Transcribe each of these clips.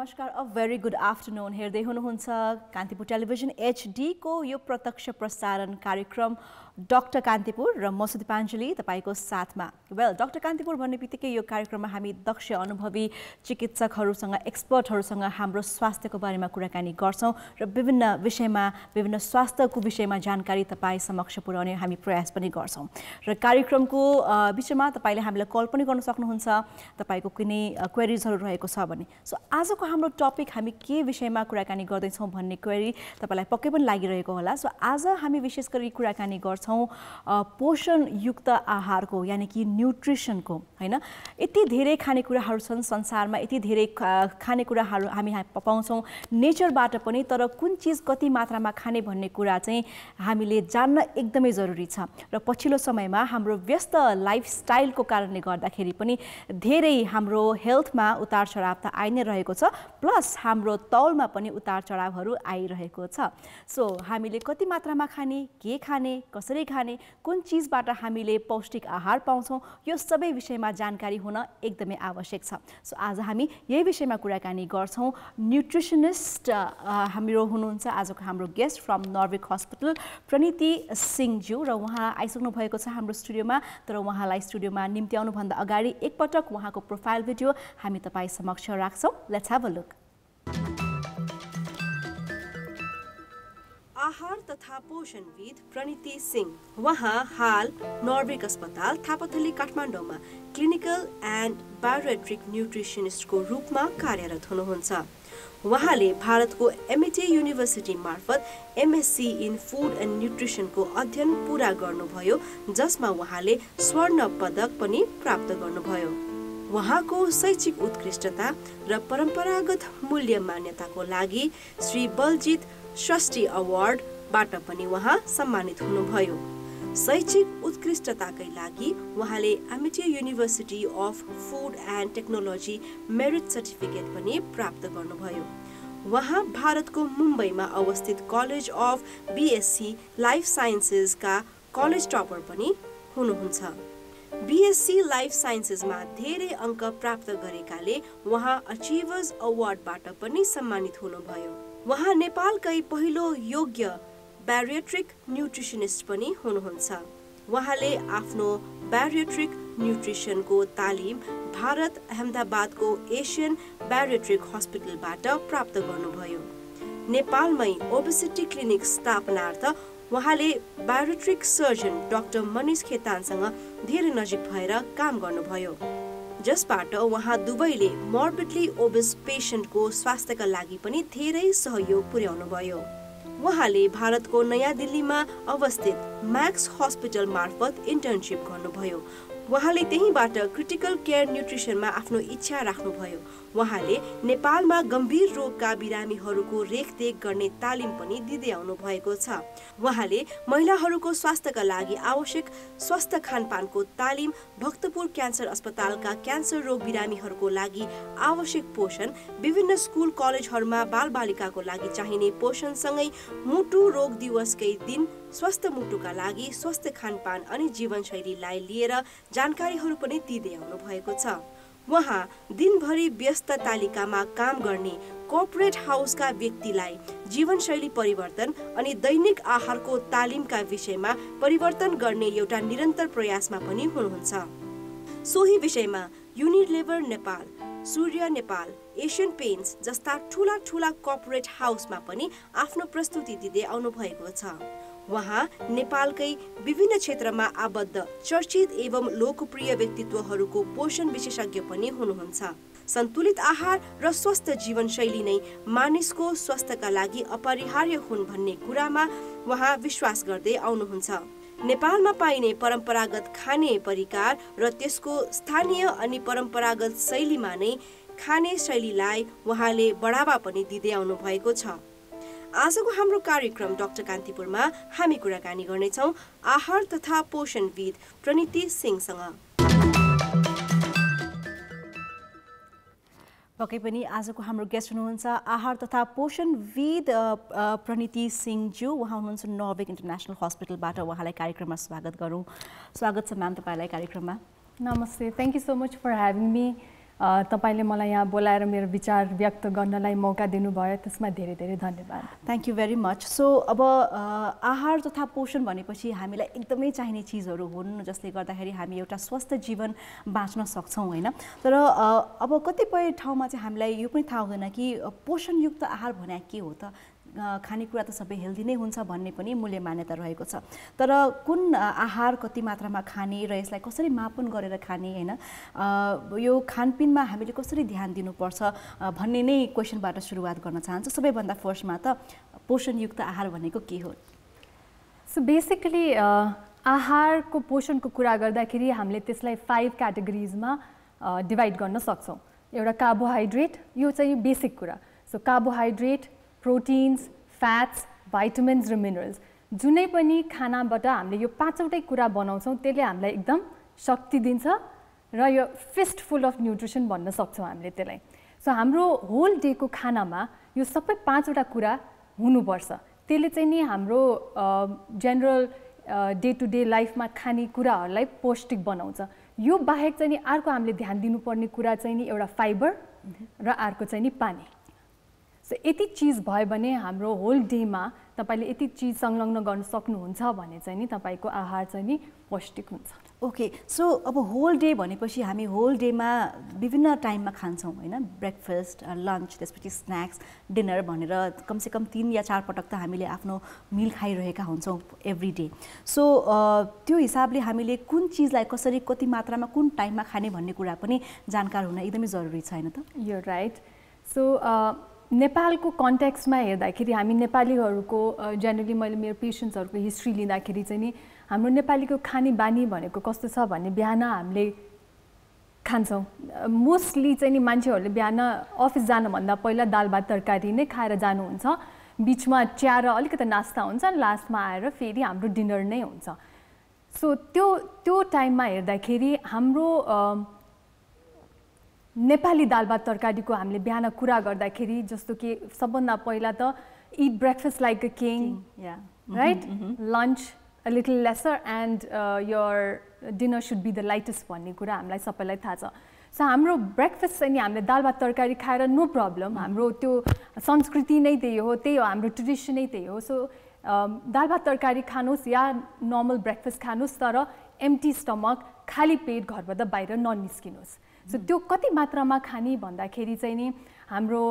नमस्कार a very good afternoon हेर्दै हुनुहुन्छ कान्तिपुर टेलिभिजन HD को यो प्रत्यक्ष प्रसारण कार्यक्रम डाक्टर कान्तिपुर र म सुदीपाञ्जली तपाईको साथमा। वेल डाक्टर कान्तिपुर भन्ने बित्तिकै यो कार्यक्रममा हामी दक्ष अनुभवी चिकित्सकहरूसँग एक्सपर्टहरूसँग हाम्रो स्वास्थ्यको बारेमा कुराकानी गर्छौं र विभिन्न विषयमा विभिन्न स्वास्थ्यको विषयमा जानकारी तपाई समक्ष पुर्याउने हामी प्रयास पनि गर्छौं। र कार्यक्रमको विषयमा तपाईले हामीलाई कल पनि गर्न सक्नुहुन्छ तपाईको कुनै क्वेरीजहरू रहेको छ भने। सो आजको हाम्रो टपिक हामी के विषयमा कुराकानी गर्दै छौं भन्ने क्वेरी तपाईलाई पक्कै पनि लागिरहेको होला। सो आज हामी विशेष गरी कुराकानी गर्छौं पोषण युक्त आहारको यानी कि न्यूट्रिसनको, हैन? यति धेरै खानेकुराहरू छन् संसारमा, यति धेरै खानेकुराहरू हामी पाउँछौं नेचरबाट पनि, तर कुन चीज कति मात्रामा खाने भन्ने कुरा चाहिँ हामीले जान्न एकदमै जरुरी छ। र पछिल्लो समयमा हाम्रो व्यस्त लाइफस्टाइलको कारणले गर्दाखेरि पनि धेरै हाम्रो हेल्थमा उतार चढाव त आइ नै रहेको छ, प्लस हाम्रो तौलमा पनि उतार चढावहरू आइरहेको छ। सो हामीले कति मात्रामा खाने, के खाने, कसरी खाने, कुन चीजबाट हामीले पौष्टिक आहार पाउँछौं, यो सबै विषयमा जानकारी हुन एकदमै आवश्यक छ। सो आज हामी यही विषयमा कुराकानी गर्छौं। न्यूट्रिसनिस्ट हाम्रो हुनुहुन्छ आजको हाम्रो गेस्ट फ्रम नर्विक हस्पिटल प्रणीति सिंहज्यू, र उहाँ आइसक्नु भएको छ हाम्रो स्टुडियोमा। तर उहाँलाई स्टुडियोमा निम्ति आउनु भन्दा अगाडि एकपटक उहाँको प्रोफाइल भिडियो हामी तपाई समक्ष राख्छौं। Let's have a look. आहार तथा पोषणविद प्रणीति सिंह वहाँ हाल नर्विक अस्पताल थापाथली काठमाडौँमा क्लिनिकल एन्ड बायोरेट्रिक न्यूट्रिसनिस्टको रूपमा कार्यरत हुनुहुन्छ। उहाँले भारतको एमईटी युनिभर्सिटी मार्फत MSc इन फूड एन्ड न्यूट्रिसनको अध्ययन पूरा गर्नुभयो, जसमा उहाँले स्वर्ण पदक पनि प्राप्त गर्नुभयो। उहाँको शैक्षिक उत्कृष्टता र परम्परागत मूल्य मान्यताको लागि श्री बलजित सृष्टि अवार्डबाट पनि उहाँ सम्मानित हुनुभयो। शैक्षिक उत्कृष्टताकै लागि उहाँले MET university of food and technology merit certificate पनि प्राप्त गर्नुभयो। उहाँ भारतको मुम्बईमा अवस्थित कलेज अफ BSc लाइफ साइन्सेसका कलेज टपर पनि हुनुहुन्छ। BSc लाइफ साइन्सेसमा धेरै अङ्क प्राप्त गरेकाले उहाँ अचिभर्स अवार्डबाट पनि सम्मानित हुनुभयो। उहाँ नेपालकै पहिलो योग्य ब्यारिएट्रिक न्यूट्रिसनिस्ट पनि हुनुहुन्छ। उहाँले आफ्नो ब्यारिएट्रिक न्यूट्रिसनको तालिम भारत अहमदाबादको एसियन ब्यारिएट्रिक हस्पिटलबाट प्राप्त गर्नुभयो। नेपालमै ओबेसिटी क्लिनिक स्थापनार्थ उहाँले ब्यारिएट्रिक सर्जन डाक्टर मनिष खेतानसँग धेरै नजिक भएर काम गर्नुभयो, जसबाट उहाँ दुवैले मोर्बिडली ओबेस पेशेन्टको स्वास्थ्यका लागि पनि धेरै सहयोग पुर्याउनुभयो। उहाँले भारतको नयाँ दिल्लीमा अवस्थित म्याक्स हस्पिटल मार्फत इन्टर्नशिप गर्नुभयो। उहाँले त्यहीबाट क्रिटिकल केयर न्यूट्रिसनमा आफ्नो इच्छा राख्नुभयो। उहाँले नेपालमा गम्भीर रोगका बिरामीहरूको रेखदेख गर्ने तालिम पनि दिँदै आउनु भएको छ। उहाँले महिलाहरूको स्वास्थ्यका लागि आवश्यक स्वस्थ खानपानको तालिम, भक्तपुर क्यान्सर अस्पतालका क्यान्सर रोग बिरामीहरूको लागि आवश्यक पोषण, विभिन्न स्कुल कलेजहरूमा बालबालिकाको लागि चाहिने पोषणसँगै मुटु रोग दिवसकै दिन स्वस्थ मुटुका लागि स्वस्थ खानपान अनि जीवनशैलीलाई लिएर जानकारीहरू पनि दिँदै आउनु भएको छ। उहाँ दिनभरि व्यस्त तालिकामा काम गर्ने कर्पोरेट हाउसका व्यक्तिलाई जीवनशैली परिवर्तन अनि दैनिक आहारको तालिमका विषयमा परिवर्तन गर्ने एउटा निरन्तर प्रयासमा पनि हुनुहुन्छ। सोही विषयमा युनिलेभर नेपाल, सूर्य नेपाल, एसियन पेन्ट्स जस्ता ठूला ठूला कर्पोरेट हाउसमा पनि आफ्नो प्रस्तुति दिँदै आउनु भएको छ। उहाँ नेपालकै विभिन्न क्षेत्रमा आबद्ध चर्चित एवं लोकप्रिय व्यक्तित्वहरूको पोषण विशेषज्ञ पनि हुनुहुन्छ। सन्तुलित आहार र स्वस्थ जीवनशैली नै मानिसको स्वास्थ्यका लागि अपरिहार्य हुन् भन्ने कुरामा उहाँ विश्वास गर्दै आउनुहुन्छ। नेपालमा पाइने परम्परागत खाने परिकार र त्यसको स्थानीय अनि परम्परागत शैलीमा नै खाने शैलीलाई उहाँले बढावा पनि दिँदै आउनु भएको छ। आजको हाम्रो कार्यक्रम डाक्टर कान्तिपुरमा हामी कुराकानी गर्नेछौँ आहार तथा पोषणविद प्रणीति सिंहसँग। पक्कै पनि आजको हाम्रो गेस्ट हुनुहुन्छ आहार तथा पोषणविद प्रणीति सिंहज्यू। उहाँ हुनुहुन्छ नर्विक इन्टरनेसनल हस्पिटलबाट। उहाँलाई कार्यक्रममा स्वागत गरौँ। स्वागत छ म्याम तपाईँलाई कार्यक्रममा। Namaste. Thank you so much for having me. तपाईले मलाई यहाँ बोलाएर मेरो विचार व्यक्त गर्नलाई मौका दिनुभयो त्यसमा धेरै धेरै धन्यवाद। Thank you very much. So अब आहार तथा पोषण भनेपछि हामीलाई एकदमै चाहिने चिजहरू हुन् जसले गर्दाखेरि हामी एउटा स्वस्थ जीवन बाँच्न सक्छौँ होइन। तर अब कतिपय ठाउँमा चाहिँ हामीलाई यो पनि थाहा हुँदैन कि पोषणयुक्त आहार भने के हो त, खानेकुरा त सबै हेल्दी नै हुन्छ भन्ने पनि मूल्य मान्यता रहेको छ। तर कुन आहार कति मात्रामा खाने र यसलाई कसरी मापन गरेर खाने होइन, यो खानपिनमा हामीले कसरी ध्यान दिनुपर्छ भन्ने नै क्वेसनबाट सुरुवात गर्न चाहन्छु। सबैभन्दा फर्स्टमा त पोषणयुक्त आहार भनेको के हो? सो बेसिकली आहारको पोषणको कुरा गर्दाखेरि हामीले त्यसलाई 5 क्याटेगोरिजमा डिभाइड गर्न सक्छौँ। एउटा कार्बोहाइड्रेट, यो चाहिँ बेसिक कुरा। So carbohydrate, proteins, fats, vitamins र मिनरल्स, जुनै पनि खानाबाट हामीले यो 5वटै कुरा बनाउँछौँ त्यसले हामीलाई एकदम शक्ति दिन्छ र यो फिस्ट फुल अफ न्युट्रिसन भन्न सक्छौँ हामीले त्यसलाई। सो हाम्रो होल डेको खानामा यो सबै 5वटा कुरा हुनुपर्छ। त्यसले चाहिँ नि हाम्रो जेनरल डे टु डे लाइफमा खाने कुराहरूलाई पौष्टिक बनाउँछ। यो बाहेक चाहिँ नि अर्को हामीले ध्यान दिनुपर्ने कुरा चाहिँ नि एउटा फाइबर र अर्को चाहिँ नि पानी। सो यति चिज भयो भने हाम्रो होल डेमा तपाईले यति चिज संलग्न गर्न सक्नुहुन्छ भने चाहिँ नि तपाईको आहार चाहिँ नि पौष्टिक हुन्छ। ओके, सो अब होल डे भनेपछि हामी होल डेमा विभिन्न टाइममा खान्छौँ होइन, ब्रेकफास्ट, लन्च, त्यसपछि स्न्याक्स, डिनर भनेर कमसेकम 3 या 4 पटक त हामीले आफ्नो मिल खाइरहेका हुन्छौँ एभ्री डे। सो त्यो हिसाबले हामीले कुन चिजलाई कसरी कति मात्रामा कुन टाइममा खाने भन्ने कुरा पनि जानकार हुन एकदमै जरुरी छ होइन त? यो राइट। सो नेपालको कन्टेक्स्टमा हेर्दाखेरि हामी नेपालीहरूको जेनरली मैले मेरो पेसेन्ट्सहरूको हिस्ट्री लिँदाखेरि चाहिँ नि हाम्रो नेपालीको खाने बानी भनेको कस्तो छ भने बिहान हामीले खान्छौँ। मोस्टली चाहिँ नि मान्छेहरूले बिहान अफिस जानुभन्दा पहिला दाल भात तरकारी नै खाएर जानुहुन्छ, बिचमा चिया र अलिकति नास्ता हुन्छ, लास्टमा आएर फेरि हाम्रो डिनर नै हुन्छ। सो त्यो टाइममा हेर्दाखेरि हाम्रो नेपाली दाल भात तरकारीको हामीले बिहान कुरा गर्दाखेरि जस्तो कि सबभन्दा पहिला त eat breakfast like a king, right, lunch a little lesser and your dinner should be the lightest भन्ने कुरा हामीलाई सबैलाई थाहा छ। सो हाम्रो ब्रेकफास्ट चाहिँ नि हामीले दाल भात तरकारी खाएर नो प्रब्लम, हाम्रो त्यो संस्कृति नै त्यही हो, त्यही हो हाम्रो ट्रेडिसन नै त्यही हो। सो दाल भात तरकारी खानुहोस् या नर्मल ब्रेकफास्ट खानुहोस्, तर एम्टी स्टमक, खाली पेट घरबाट बाहिर ननिस्किनुहोस्। सो त्यो कति मात्रामा खाने भन्दाखेरि चाहिँ नि हाम्रो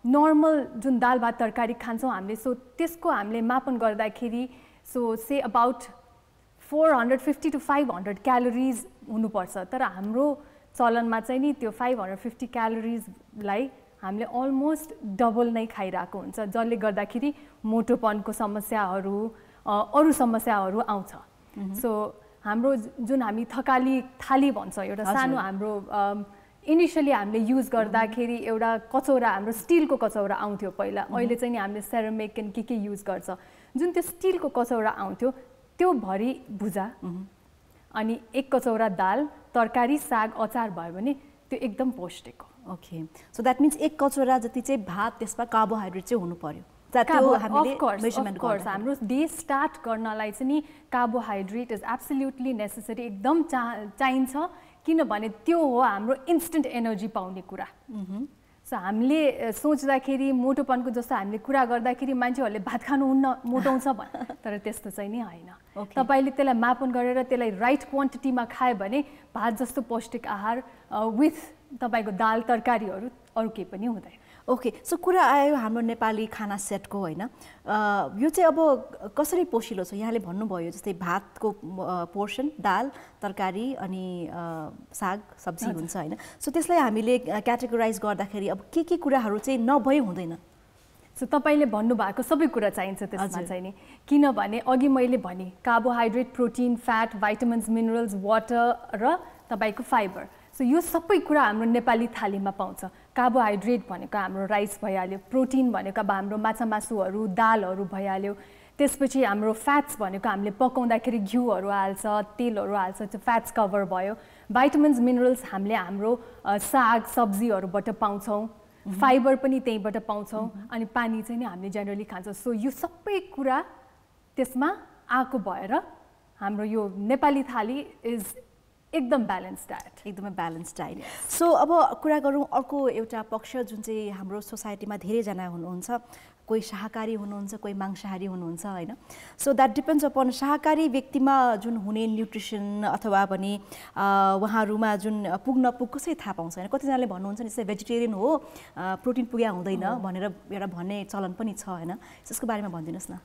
नर्मल जुन दाल भात तरकारी खान्छौँ हामीले, सो त्यसको हामीले मापन गर्दाखेरि so say about 450 to 500 calories हुनुपर्छ। तर हाम्रो चलनमा चाहिँ नि त्यो 550 क्यालोरिजलाई हामीले अलमोस्ट डबल नै खाइरहेको हुन्छ, जसले गर्दाखेरि मोटोपनको समस्याहरू अरू समस्याहरू आउँछ। सो हाम्रो जुन हामी थकाली थाली भन्छ, एउटा सानो हाम्रो इनिसियली हामीले युज गर्दाखेरि एउटा कचौरा, हाम्रो स्टिलको कचौरा आउँथ्यो पहिला, अहिले चाहिँ नि हामीले सेरामिक एन्ड के युज गर्छ। जुन त्यो स्टिलको कचौरा आउँथ्यो त्यो भरि भुजा अनि 1 कचौरा दाल, तरकारी, साग, अचार भयो भने त्यो एकदम पौष्टिक हो। ओके, सो द्याट मिन्स 1 कचौरा जति चाहिँ भात, त्यसमा कार्बोहाइड्रेट चाहिँ हुनु पर्यो। हाम्रो डे स्टार्ट गर्नलाई चाहिँ नि कार्बोहाइड्रेट इज एब्सोल्युटली नेसेसरी, एकदम चाहिन्छ, किनभने त्यो हो हाम्रो इन्स्टेन्ट एनर्जी पाउने कुरा। सो हामीले सोच्दाखेरि मोटोपनको जस्तो हामीले कुरा गर्दाखेरि मान्छेहरूले भात खानुहुन्न मोटाउँछ भन्छ, तर त्यस्तो चाहिँ नि होइन। तपाईँले त्यसलाई मापन गरेर त्यसलाई राइट क्वान्टिटीमा खायो भने भात जस्तो पौष्टिक आहार विथ तपाईँको दाल तरकारीहरू अरू केही पनि हुँदैन। ओके, सो कुरा आयो हाम्रो नेपाली खाना सेटको होइन, यो चाहिँ अब कसरी पोषिलो छ? यहाँले भन्नुभयो जस्तै भातको पोर्सन, दाल, तरकारी अनि साग सब्जी हुन्छ होइन। सो त्यसलाई हामीले क्याटेगोराइज गर्दाखेरि अब के कुराहरू चाहिँ नभए हुँदैन? सो तपाईँले भन्नुभएको सबै कुरा चाहिन्छ त्यसमा चाहिँ नि, किनभने अघि मैले भने carbohydrate, protein, fat, vitamins, minerals, water र तपाईँको फाइबर। सो यो सबै कुरा हाम्रो नेपाली थालीमा पाउँछ। कार्बोहाइड्रेट भनेको हाम्रो राइस भइहाल्यो, प्रोटिन भनेको अब हाम्रो माछा मासुहरू, दालहरू भइहाल्यो, त्यसपछि हाम्रो फ्याट्स भनेको हामीले पकाउँदाखेरि घिउहरू हाल्छ, तेलहरू हाल्छ, त्यो फ्याट्स कभर भयो। भाइटामिन्स, मिनरल्स हामीले हाम्रो साग सब्जीहरूबाट पाउँछौँ, फाइबर पनि त्यहीँबाट पाउँछौँ, अनि पानी चाहिँ नि हामीले जेनरली खान्छौँ। सो यो सबै कुरा त्यसमा आएको भएर हाम्रो यो नेपाली थाली इज एकदम ब्यालेन्स डायट, एकदमै ब्यालेन्स डायट। सो अब कुरा गरौँ अर्को एउटा पक्ष जुन चाहिँ हाम्रो सोसाइटीमा धेरैजना हुनुहुन्छ, कोही शाकाहारी हुनुहुन्छ, कोही मांसाहारी हुनुहुन्छ हैन। सो द्याट डिपेन्ड्स अपन शाकाहारी व्यक्तिमा जुन हुने न्युट्रिसन अथवा भने उहाँहरूमा जुन पुग्न कसरी थाहा पाउँछ हैन। कतिजनाले भन्नुहुन्छ जस्तै भेजिटेरियन हो प्रोटिन पुग्या हुँदैन भनेर एउटा भन्ने चलन पनि छ हैन। त्यसको बारेमा भनिदिनुस् न।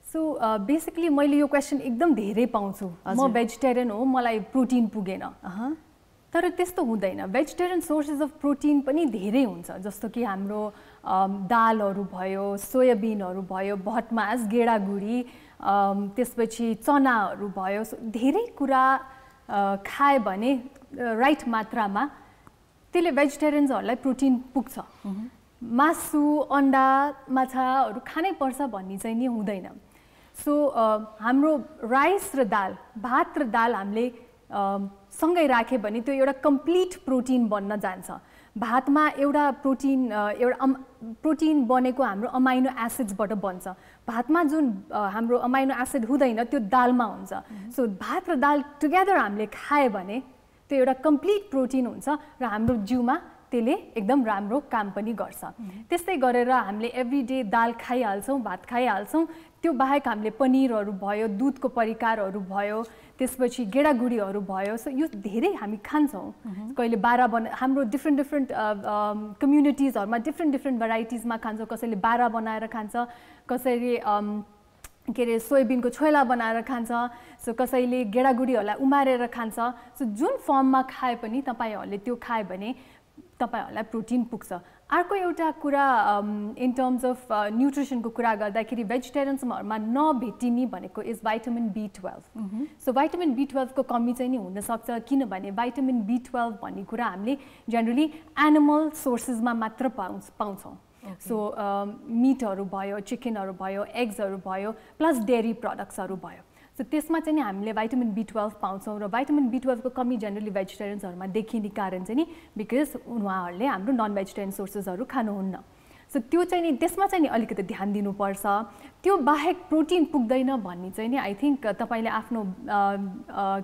सो बेसिकली मैले यो क्वेसन एकदम धेरै पाउँछु, म भेजिटेरियन हो मलाई प्रोटिन पुगेन। तर त्यस्तो हुँदैन। भेजिटेरियन सोर्सेस अफ प्रोटिन पनि धेरै हुन्छ, जस्तो कि हाम्रो दालहरू भयो, सोयाबिनहरू भयो, भटमास, गेडागुडी, त्यसपछि चनाहरू भयो। धेरै कुरा खाए भने राइट मात्रामा त्यसले भेजिटेरियन्सहरूलाई प्रोटिन पुग्छ। मासु, अन्डा, माछाहरू खानै पर्छ भन्ने चाहिँ नि हुँदैन। सो हाम्रो राइस र दाल, भात र दाल हामीले सँगै राख्यो भने त्यो एउटा कम्प्लिट प्रोटिन बन्न जान्छ। भातमा एउटा प्रोटिन बनेको हाम्रो अमाइनो एसिड्सबाट बन्छ। भातमा जुन हाम्रो अमाइनो एसिड हुँदैन त्यो दालमा हुन्छ। सो भात र दाल टुगेदर हामीले खायो भने त्यो एउटा कम्प्लिट प्रोटिन हुन्छ र हाम्रो जिउमा त्यसले एकदम राम्रो काम पनि गर्छ। त्यस्तै गरेर हामीले एभ्रीडे दाल खाइहाल्छौँ, भात खाइहाल्छौँ। त्यो बाहेक हामीले पनिरहरू भयो, दुधको परिकारहरू भयो, त्यसपछि गेडागुडीहरू भयो। सो यो धेरै हामी खान्छौँ। कहिले हाम्रो डिफ्रेन्ट कम्युनिटिजहरूमा डिफ्रेन्ट भेराइटिजमा खान्छौँ। कसैले बारा बनाएर खान्छ, कसैले के अरे सोयाबिनको छोइला बनाएर खान्छ। सो कसैले गेडागुडीहरूलाई उमारेर खान्छ। सो जुन फर्ममा खाए पनि तपाईँहरूले त्यो खायो भने तपाईहरुलाई प्रोटिन पुग्छ। अर्को एउटा कुरा इन टर्म्स अफ न्युट्रिसनको कुरा गर्दाखेरि भेजिटेरियन्समा नभेटिने भनेको is vitamin B12। So vitamin B12 को कमी चाहिँ नि हुन सक्छ, किनभने भाइटामिन B12 भन्ने कुरा हामीले जनरली एनिमल सोर्सेसमा मात्र पाउँछौँ। सो मिटहरू भयो, चिकनहरू भयो, एग्सहरू भयो, प्लस डेयरी प्रडक्ट्सहरू भयो। सो त्यसमा चाहिँ नि हामीले भाइटामिन B12 पाउँछौँ र भाइटामिन B12 को कमी जनरली भेजिटेरियन्सहरूमा देखिने कारण चाहिँ नि बिकज उहाँहरूले हाम्रो नन भेजिटेरियन सोर्सेसहरू खानुहुन्न। सो त्यो चाहिँ नि त्यसमा चाहिँ नि अलिकति ध्यान दिनुपर्छ। त्यो बाहेक प्रोटिन पुग्दैन भन्ने चाहिँ नि आई थिङ्क तपाईँले आफ्नो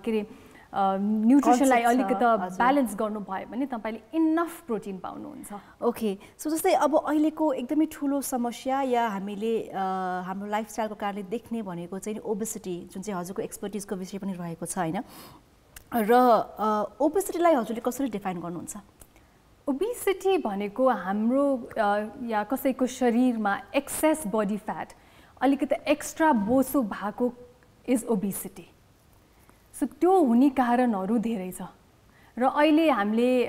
के अरे न्युट्रिसनलाई अलिकति ब्यालेन्स गर्नुभयो भने तपाईँले इनफ प्रोटिन पाउनुहुन्छ। ओके। सो जस्तै अब अहिलेको एकदमै ठुलो समस्या या हामीले हाम्रो लाइफस्टाइलको कारणले देख्ने भनेको चाहिँ ओबेसिटी, जुन चाहिँ हजुरको एक्सपर्टिजको विषय पनि रहेको छ हैन। र ओबेसिटीलाई हजुरले कसरी डिफाइन गर्नुहुन्छ? ओबेसिटी भनेको हाम्रो या कसैको शरीरमा एक्सेस बडी फ्याट, अलिकति एक्स्ट्रा बोसो भएको इज ओबेसिटी। सो त्यो हुने कारणहरू धेरै छ र अहिले हामीले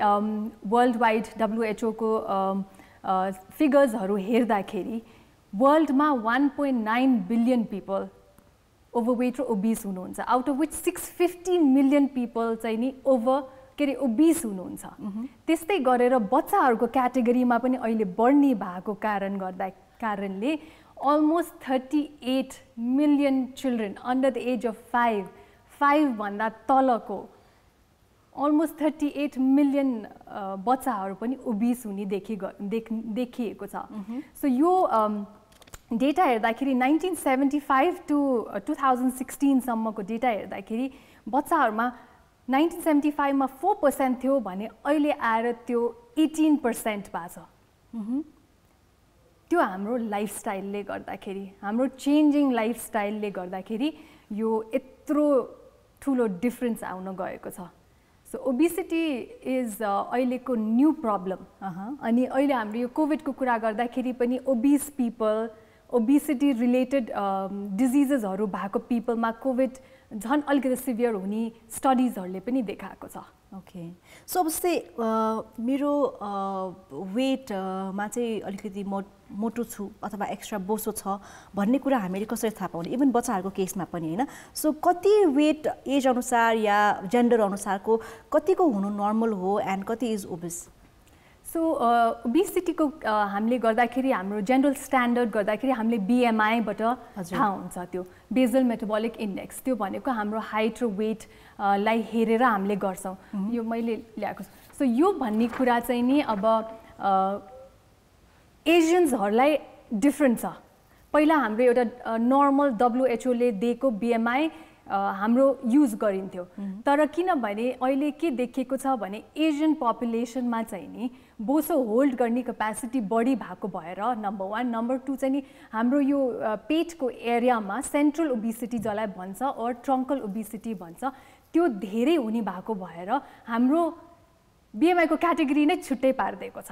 वर्ल्ड वाइड WHO को फिगर्सहरू हेर्दाखेरि वर्ल्डमा 1.9 बिलियन पिपल ओभरवेट र ओबिस हुनुहुन्छ। Out of which 650 million people चाहिँ नि ओबिस हुनुहुन्छ। त्यस्तै गरेर बच्चाहरूको क्याटेगोरीमा पनि अहिले बढ्ने भएको कारणले almost 38 million children under the age of 5 भन्दा तलको अलमोस्ट 38 मिलियन बच्चाहरू पनि ओबिस हुने देखिएको छ। सो यो डेटा हेर्दाखेरि 1975 टु 2016 सम्मको डेटा हेर्दाखेरि बच्चाहरूमा 1975 मा 4% थियो भने अहिले आएर त्यो 18% भएको छ। त्यो हाम्रो लाइफस्टाइलले गर्दाखेरि, हाम्रो चेन्जिङ लाइफस्टाइलले गर्दाखेरि यो यत्रो ठुलो डिफरेन्स आउन गएको छ। सो ओबेसिटी इज अहिलेको न्यू प्रब्लम। अनि अहिले हाम्रो यो कोभिडको कुरा गर्दाखेरि पनि ओबिस पिपल, ओबेसिटी रिलेटेड डिजिजेसहरू भएको पिपलमा कोभिड झन् अलिकति सिभियर हुने स्टडिजहरूले पनि देखाएको छ। ओके। सो अब जस्तै मेरो वेटमा चाहिँ अलिकति मोटो छु अथवा एक्स्ट्रा बोसो छ भन्ने कुरा हामीले कसरी थाहा पाउने, इभन बच्चाहरूको केसमा पनि होइन। सो कति वेट एज अनुसार या जेन्डर अनुसारको कतिको हुनु नर्मल हो एन्ड कति इज ओबिस? सो ओबेसिटीको हामीले गर्दाखेरि हाम्रो जेनरल स्ट्यान्डर्ड गर्दाखेरि हामीले BMI बाट थाहा हुन्छ। त्यो बेजल मेटाबोलिक इन्डेक्स, त्यो भनेको हाम्रो हाइट र वेट लाई हेरेर हामीले गर्छौँ। यो मैले ल्याएको छु। सो यो भन्ने कुरा चाहिँ नि अब एजियन्सहरूलाई डिफ्रेन्ट छ। पहिला हाम्रो एउटा नर्मल WHO ले दिएको BMI हाम्रो युज गरिन्थ्यो तर किनभने अहिले के देखिएको छ भने एजियन पपुलेसनमा चाहिँ नि बोसो होल्ड गर्ने क्यापेसिटी बढी भएको भएर नम्बर 1 नम्बर 2 चाहिँ नि हाम्रो यो पेटको एरियामा सेन्ट्रल ओबिसिटी जसलाई भन्छ और ट्रङ्कल ओबिसिटी भन्छ त्यो धेरै हुने भएको भएर हाम्रो बीएमआईको क्याटेगोरी नै छुट्टै पारिदिएको छ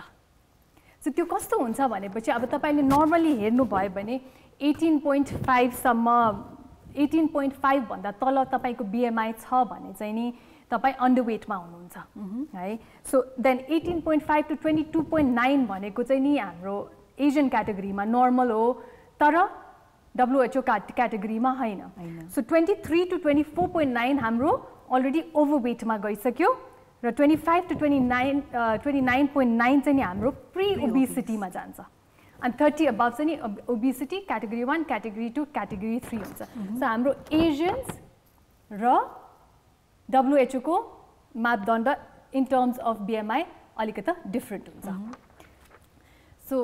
सो त्यो कस्तो हुन्छ भनेपछि अब तपाईले नर्मली हेर्नु भयो भने 18.5 सम्म 18.5 भन्दा तल तपाईको बीएमआई छ भने चाहिँ नि तपाई अन्डरवेटमा हुनुहुन्छ है सो देन 18.5 to 22.9 भनेको चाहिँ नि हाम्रो एजियन क्याटेगोरीमा नर्मल हो तर WHO क्याटेगोरीमा हैन सो 23 to 24.9 हाम्रो अलरेडी ओभरवेटमा गइसक्यो र 25 to 29.9 चाहिँ नि हाम्रो प्री ओबिसिटीमा जान्छ and 30 above चाहिँ नि ओबिसिटी क्याटेगोरी 1 क्याटेगोरी 2 क्याटेगोरी 3 हुन्छ सो हाम्रो एजियन्स र WHO को मापदण्ड इन टर्म्स अफ बीएमआई अलिकति डिफरेन्ट हुन्छ सो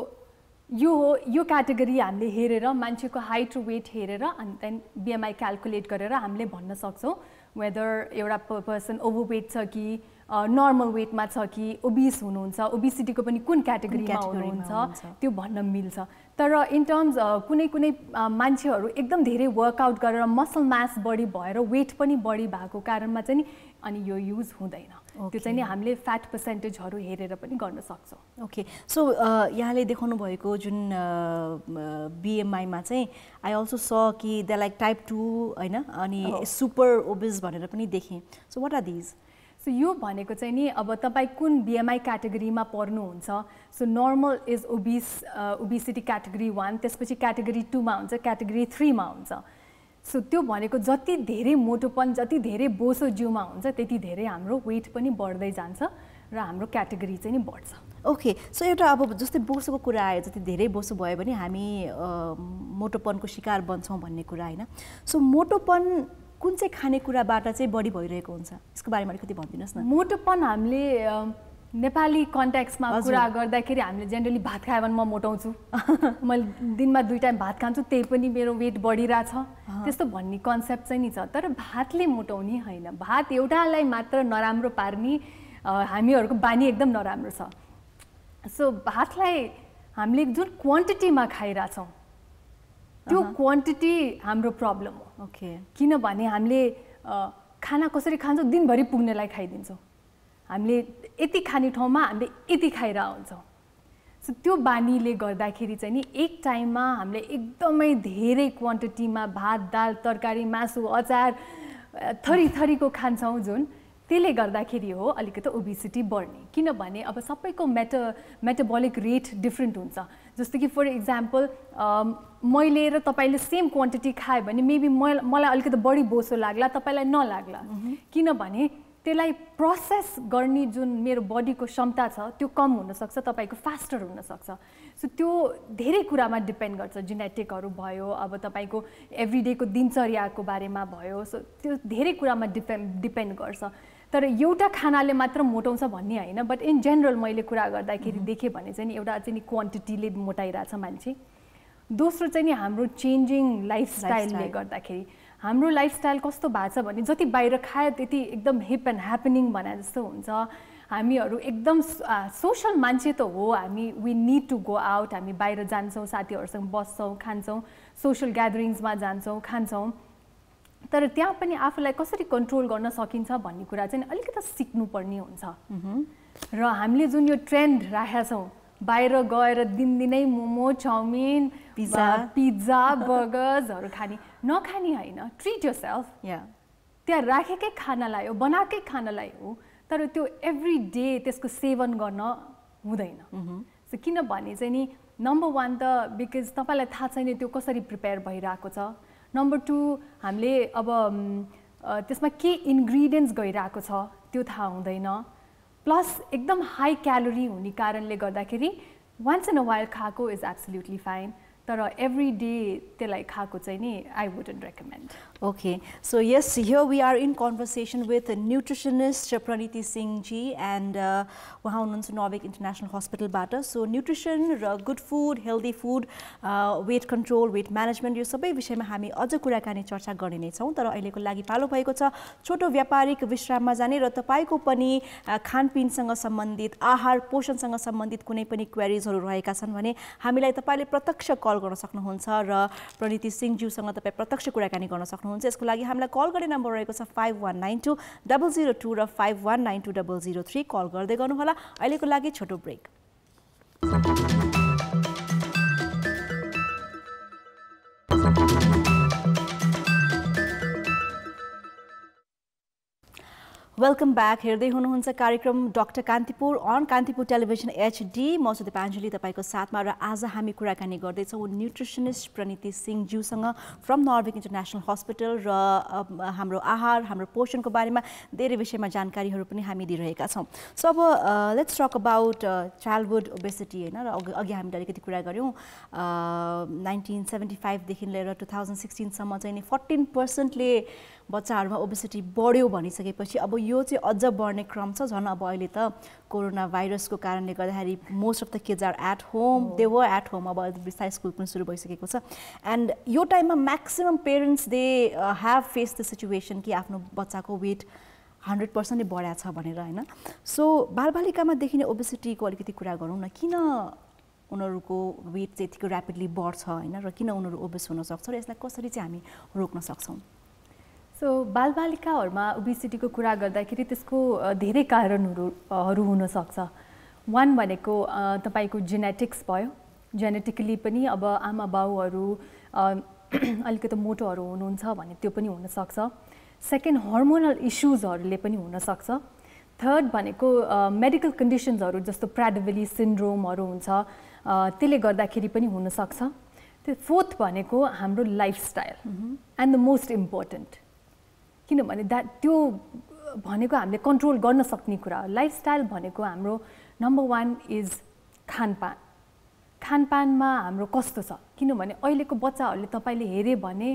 यो क्याटेगोरी हामीले हेरेर मान्छेको हाइट र वेट हेरेर अनि देन बीएमआई क्याल्कुलेट गरेर हामीले भन्न सक्छौं वेदर एउटा पर्सन ओभरवेट छ कि नर्मल वेटमा छ कि ओबिस हुनुहुन्छ ओबिसिटीको पनि कुन क्याटेगोरीमा हुनुहुन्छ त्यो भन्न मिल्छ तर इन टर्म्स कुनै कुनै मान्छेहरू एकदम धेरै वर्कआउट गरेर मसल मास बढी भएर वेट पनि बढी भएको कारणमा चाहिँ नि अनि यो युज हुँदैन त्यो चाहिँ नि हामीले फ्याट पर्सेन्टेजहरू हेरेर पनि गर्न सक्छौं ओके सो यहाँले देखाउनु भएको जुन बीएमआईमा चाहिँ आई अल्सो स कि दे लाइक टाइप 2 हैन अनि सुपर ओबिस भनेर पनि देखेँ so what are this so यो भनेको चाहिँ नि अब तपाई कुन बीएमआई क्याटेगोरीमा पर्नुहुन्छ so normal is obesity category 1 त्यसपछि क्याटेगोरी 2 मा हुन्छ क्याटेगोरी 3 मा हुन्छ सो त्यो भनेको जति धेरै मोटोपन जति धेरै बोसो जिउमा हुन्छ त्यति धेरै हाम्रो वेट पनि बढ्दै जान्छ र हाम्रो क्याटेगोरी चाहिँ नि बढ्छ ओके सो एउटा अब जस्तै बोसोको कुरा आयो जति धेरै बोसो भयो भने हामी मोटोपनको शिकार बन्छौं भन्ने कुरा हैन सो मोटोपन कुन चाहिँ खानेकुराबाट चाहिँ बढी भइरहेको हुन्छ यसको बारेमा अलिकति भनिदिनुस् न मोटोपन हामीले नेपाली कन्टेक्स्टमा कुरा गर्दाखेरि हामीले जेनरली भात खायो भने म मोटाउँछु मैले दिनमा 2 टाइम भात खान्छु त्यही पनि मेरो वेट बढिरहेछ त्यस्तो भन्ने कन्सेप्ट चाहिँ नि छ तर भातले मोटाउने हैन भात एउटालाई मात्र नराम्रो पार्ने हामीहरूको बानी एकदम नराम्रो छ सो भातलाई हामीले जुन क्वान्टिटीमा खाइरहेछौं त्यो क्वान्टिटी हाम्रो प्रब्लम हो ओके किनभने हामीले खाना कसरी खान्छौं दिनभरि पुग्नेलाई खाइदिन्छौं हामीले यति खाने ठाउँमा हामीले यति खाइरा हुन्छौं सो त्यो बानीले गर्दाखेरि चाहिँ नि एक टाइममा हामीले एकदमै धेरै क्वान्टिटीमा भात दाल तरकारी मासु अचार थरी थरीको खान्छौं जुन त्यसले गर्दाखेरि हो अलिकति ओबिसिटी बढ्ने किनभने अब सबैको मेटाबोलिक रेट डिफरेन्ट हुन्छ जस्तो कि फर एक्जाम्पल मैले र तपाईले सेम क्वान्टिटी खाए भने मेबी मलाई अलिकति बढी बोसो लाग्ला तपाईलाई नलाग्ला किनभने त्यसलाई प्रोसेस गर्ने जुन मेरो बडीको क्षमता छ त्यो कम हुन सक्छ तपाईको फास्टर हुन सक्छ सो त्यो धेरै कुरामा डिपेन्ड गर्छ जेनेटिकहरु भयो अब तपाईको एभ्रीडे को दिनचर्याको बारेमा भयो सो त्यो धेरै कुरामा डिपेन्ड गर्छ तर एउटा खानाले मात्र मोटाउँछ भन्ने हैन बट इन जनरल मैले कुरा गर्दाखेरि देखे भने चाहिँ एउटा चाहिँ क्वान्टिटीले मोटाइराछ मान्छे दोस्रो चाहिँ नि हाम्रो चेन्जिङ लाइफस्टाइलले गर्दाखेरि हाम्रो लाइफस्टाइल कस्तो भएको छ भने जति बाहिर खाए त्यति एकदम हिप एन्ड ह्यापनिङ भने जस्तो हुन्छ हामीहरू एकदम सोशल मान्छे त हो हामी we need to go out हामी बाहिर जान्छौं साथीहरुसँग बस्छौं खान्छौं सोशल ग्यादरिङ्समा जान्छौं खान्छौं तर त्यहाँ पनि आफूलाई कसरी कन्ट्रोल गर्न सकिन्छ भन्ने कुरा चाहिँ अलिकति सिक्नु पर्ने हुन्छ र हामीले जुन यो ट्रेन्ड राखेका छौं बाहिर गएर दिनदिनै मोमो चाउमिन पिज्जा बर्गर्सहरु खानी नखानी हैन ट्रीट योरसेल्फ त्यहाँ राखेकै खानालाई हो बनाएकै खानालाई हो तर त्यो एभ्री डे त्यसको सेवन गर्न हुँदैन सो किनभने चाहिँ नि नम्बर 1 त बिकज तपाईलाई थाहा छैन त्यो कसरी प्रिपेयर भइराको छ नम्बर 2 हामीले अब त्यसमा के इन्ग्रेडिएन्ट्स गइराको छ त्यो थाहा हुँदैन प्लस एकदम हाई क्यालोरी हुने कारणले गर्दाखेरि वन्स इन अ व्हाइल खाएको इज एब्सोल्युटली फाइन तर एभ्री डे त्यसलाई खाएको चाहिँ नि I wouldn't recommend. Okay, so yes, here we are in conversation with nutritionist Praniti Singh ji and उहाँ हुनुहुन्छ नर्विक इन्टरनेसनल हस्पिटलबाट. सो न्युट्रिसन र good food, healthy food, weight control, weight management यो सबै विषयमा हामी अझ कुराकानी चर्चा गर्ने नै छौँ. तर अहिलेको लागि पालो भएको छ छोटो व्यापारिक विश्राममा जाने र तपाईँको पनि खानपिनसँग सम्बन्धित, आहार पोषणसँग सम्बन्धित कुनै पनि क्वेरिजहरू रहेका छन् भने हामीलाई तपाईँले प्रत्यक्ष कल गर्न सक्नुहुन्छ र प्रणिति सिंहज्यूसँग तपाईँ प्रत्यक्ष कुराकानी गर्न सक्नुहुन्छ. यसको लागि हामीलाई कल गर्ने नम्बर रहेको छ 5192-002 र 5192-003. कल गर्दै गर्नुहोला. अहिलेको लागि छोटो ब्रेक. Welcome back. हेर्दै हुनुहुन्छ कार्यक्रम doctor Kantipur on Kantipur television HD. म छु दिपाञ्जली तपाईँको साथमा र आज हामी कुराकानी गर्दैछौँ न्युट्रिसनिस्ट प्रणिति सिंहज्यूसँग फ्रम नर्विक इन्टरनेसनल हस्पिटल र हाम्रो आहार, हाम्रो पोषणको बारेमा धेरै विषयमा जानकारीहरू पनि हामी दिइरहेका छौँ. सो अब let's talk about childhood obesity होइन. र अघि हामीले अलिकति कुरा गऱ्यौँ 1975देखि लिएर 2016सम्म चाहिँ नि 14%ले बच्चाहरूमा ओबेसिटी बढ्यो भनिसकेपछि अब यो चाहिँ अझ बढ्ने क्रम छ. झन् अब अहिले त कोरोना भाइरसको कारणले गर्दाखेरि most of the kids are at home, they were at home. अब अहिले बिस्तारै स्कुल पनि सुरु भइसकेको छ. एन्ड यो टाइममा maximum parents they have face the situation कि आफ्नो बच्चाको वेट 100%ले बढाएको छ भनेर होइन. सो बालबालिकामा देखिने ओबेसिटीको अलिकति कुरा गरौँ न. किन उनीहरूको वेट चाहिँ यतिको ऱ्यापिडली बढ्छ होइन र किन उनीहरू ओबेस हुनसक्छ र यसलाई कसरी चाहिँ हामी रोक्न सक्छौँ? सो बालबालिकाहरूमा ओबेसिटीको कुरा गर्दाखेरि त्यसको धेरै कारणहरू हुनसक्छ. वान भनेको तपाईँको जेनेटिक्स भयो. जेनेटिकली पनि अब आमा बाउहरू अलिकति मोटोहरू हुनुहुन्छ भने त्यो पनि हुनसक्छ. सेकेन्ड हर्मोनल इस्युजहरूले पनि हुनसक्छ. थर्ड भनेको मेडिकल कन्डिसन्सहरू जस्तो प्राडविली सिन्ड्रोमहरू हुन्छ, त्यसले गर्दाखेरि पनि हुनसक्छ. फोर्थ भनेको हाम्रो lifestyle and the most important, किनभने त्यो भनेको हामीले कन्ट्रोल गर्न सक्ने कुरा हो. लाइफस्टाइल भनेको हाम्रो नम्बर 1 इज खानपान. खानपानमा हाम्रो कस्तो छ, किनभने अहिलेको बच्चाहरूले तपाईँले हेऱ्यो भने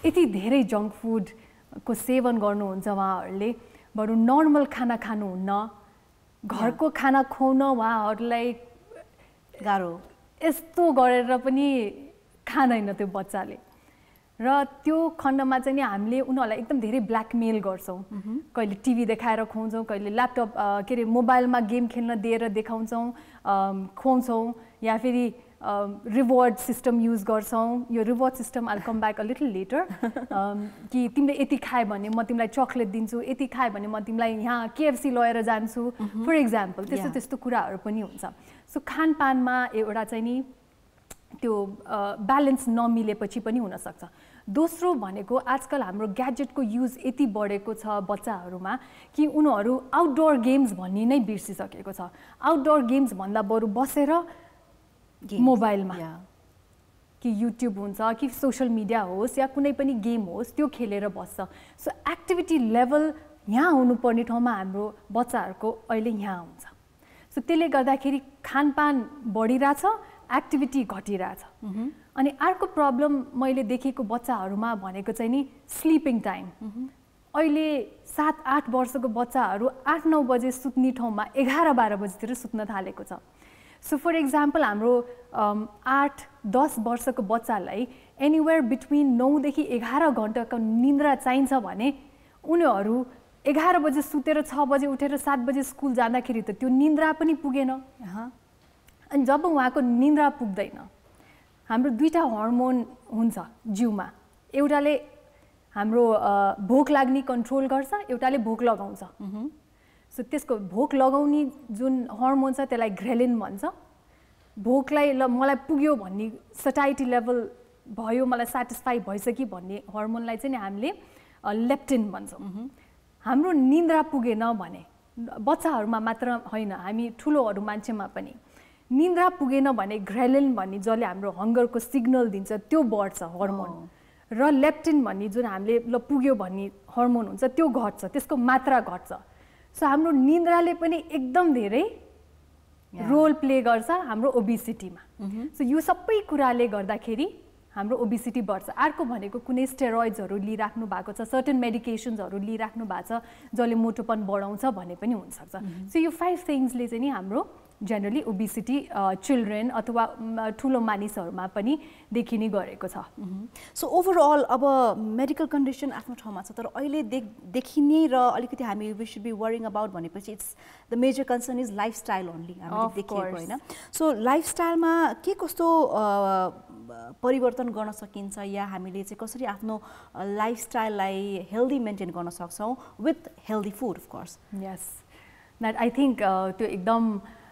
यति धेरै जङ्क फुडको सेवन गर्नुहुन्छ उहाँहरूले. बरु नर्मल खाना खानुहुन्न, घरको खाना खुवाउन उहाँहरूलाई गाह्रो, यस्तो गरेर पनि खाँदैन त्यो बच्चाले. र त्यो खण्डमा चाहिँ नि हामीले उनीहरूलाई एकदम धेरै ब्ल्याकमेल गर्छौँ. कहिले टिभी देखाएर खुवाउँछौँ, कहिले ल्यापटप के अरे मोबाइलमा गेम खेल्न दिएर देखाउँछौँ, खुवाउँछौँ, या फेरि रिवार्ड सिस्टम युज गर्छौँ. यो reward system I come back a little letter. कि तिमीले यति खायो भने म तिमीलाई चक्लेट दिन्छु, यति खायो भने म तिमीलाई यहाँ KFC लगेर जान्छु फर इक्जाम्पल. त्यस्तो त्यस्तो कुराहरू पनि हुन्छ. सो खानपानमा एउटा चाहिँ नि त्यो ब्यालेन्स नमिलेपछि पनि हुनसक्छ. दोस्रो भनेको आजकल हाम्रो ग्याजेटको युज यति बढेको छ बच्चाहरूमा कि उनीहरू आउटडोर गेम्स भन्ने नै बिर्सिसकेको छ. आउटडोर गेम्स भन्दा बरु बसेर मोबाइलमा कि युट्युब हुन्छ कि सोसियल मिडिया होस् या कुनै पनि गेम होस् त्यो खेलेर बस्छ. सो एक्टिभिटी लेभल यहाँ हुनुपर्ने ठाउँमा हाम्रो बच्चाहरूको अहिले यहाँ हुन्छ. सो त्यसले गर्दाखेरि खानपान बढिरहेछ, एक्टिभिटी घटिरहेछ. अनि अर्को प्रब्लम मैले देखेको बच्चाहरूमा भनेको चाहिँ नि स्लिपिङ टाइम. अहिले 7-8 वर्षको बच्चाहरू 8-9 बजे सुत्ने ठाउँमा 11-12 बजीतिर सुत्न थालेको छ. सो फर इक्जाम्पल हाम्रो 8-10 वर्षको बच्चालाई एनिवेयर बिट्विन 9देखि 11 घन्टाको निन्द्रा चाहिन्छ भने उनीहरू 11 बजे सुतेर 6 बजे उठेर 7 बजे स्कुल जाँदाखेरि त त्यो निन्द्रा पनि पुगेन. अनि जब उहाँको निन्द्रा पुग्दैन, हाम्रो दुईटा हर्मोन हुन्छ जिउमा. एउटाले हाम्रो भोक लाग्ने कन्ट्रोल गर्छ, एउटाले भोक लगाउँछ. सो त्यसको भोक लगाउने जुन हर्मोन छ त्यसलाई ग्रेलिन भन्छ. भोकलाई ल मलाई पुग्यो भन्ने सटाइटी लेभल भयो, मलाई सेटिस्फाई भइसक्यो भन्ने हर्मोनलाई चाहिँ हामीले लेप्टिन भन्छौँ. हाम्रो निन्द्रा पुगेन भने बच्चाहरूमा मात्र होइन, हामी ठुलोहरू मान्छेमा पनि निन्द्रा पुगेन भने ग्रेलिन भन्ने जसले हाम्रो हङ्गरको सिग्नल दिन्छ त्यो बढ्छ हर्मोन. र लेप्टिन भन्ने जुन हामीले ल पुग्यो भन्ने हर्मोन हुन्छ त्यो घट्छ, त्यसको मात्रा घट्छ. सो हाम्रो निन्द्राले पनि एकदम धेरै रोल प्ले गर्छ हाम्रो ओबिसिटीमा। सो यो सबै कुराले गर्दाखेरि हाम्रो ओबिसिटी बढ्छ। अर्को भनेको कुनै स्टेरोइड्सहरू लिइराख्नु भएको छ, सर्टेन मेडिकेसन्सहरू लिइराख्नु भएको छ जसले मोटोपन बढाउँछ भने पनि हुनसक्छ। सो यो 5 थिङ्सले चाहिँ नि हाम्रो जेनरली ओबिसिटी चिल्ड्रेन अथवा ठुलो मानिसहरूमा पनि देखिने गरेको छ। सो ओभरअल अब मेडिकल कन्डिसन आफ्नो ठाउँमा छ, तर अहिले देखिने र अलिकति हामी we should be worrying about भनेपछि it's the major concern is lifestyle only हामीले देखिएको होइन। सो लाइफस्टाइलमा के कस्तो परिवर्तन गर्न सकिन्छ या हामीले चाहिँ कसरी आफ्नो लाइफस्टाइललाई हेल्दी मेन्टेन गर्न सक्छौँ with healthy food of course? Yes, that I think त्यो एकदम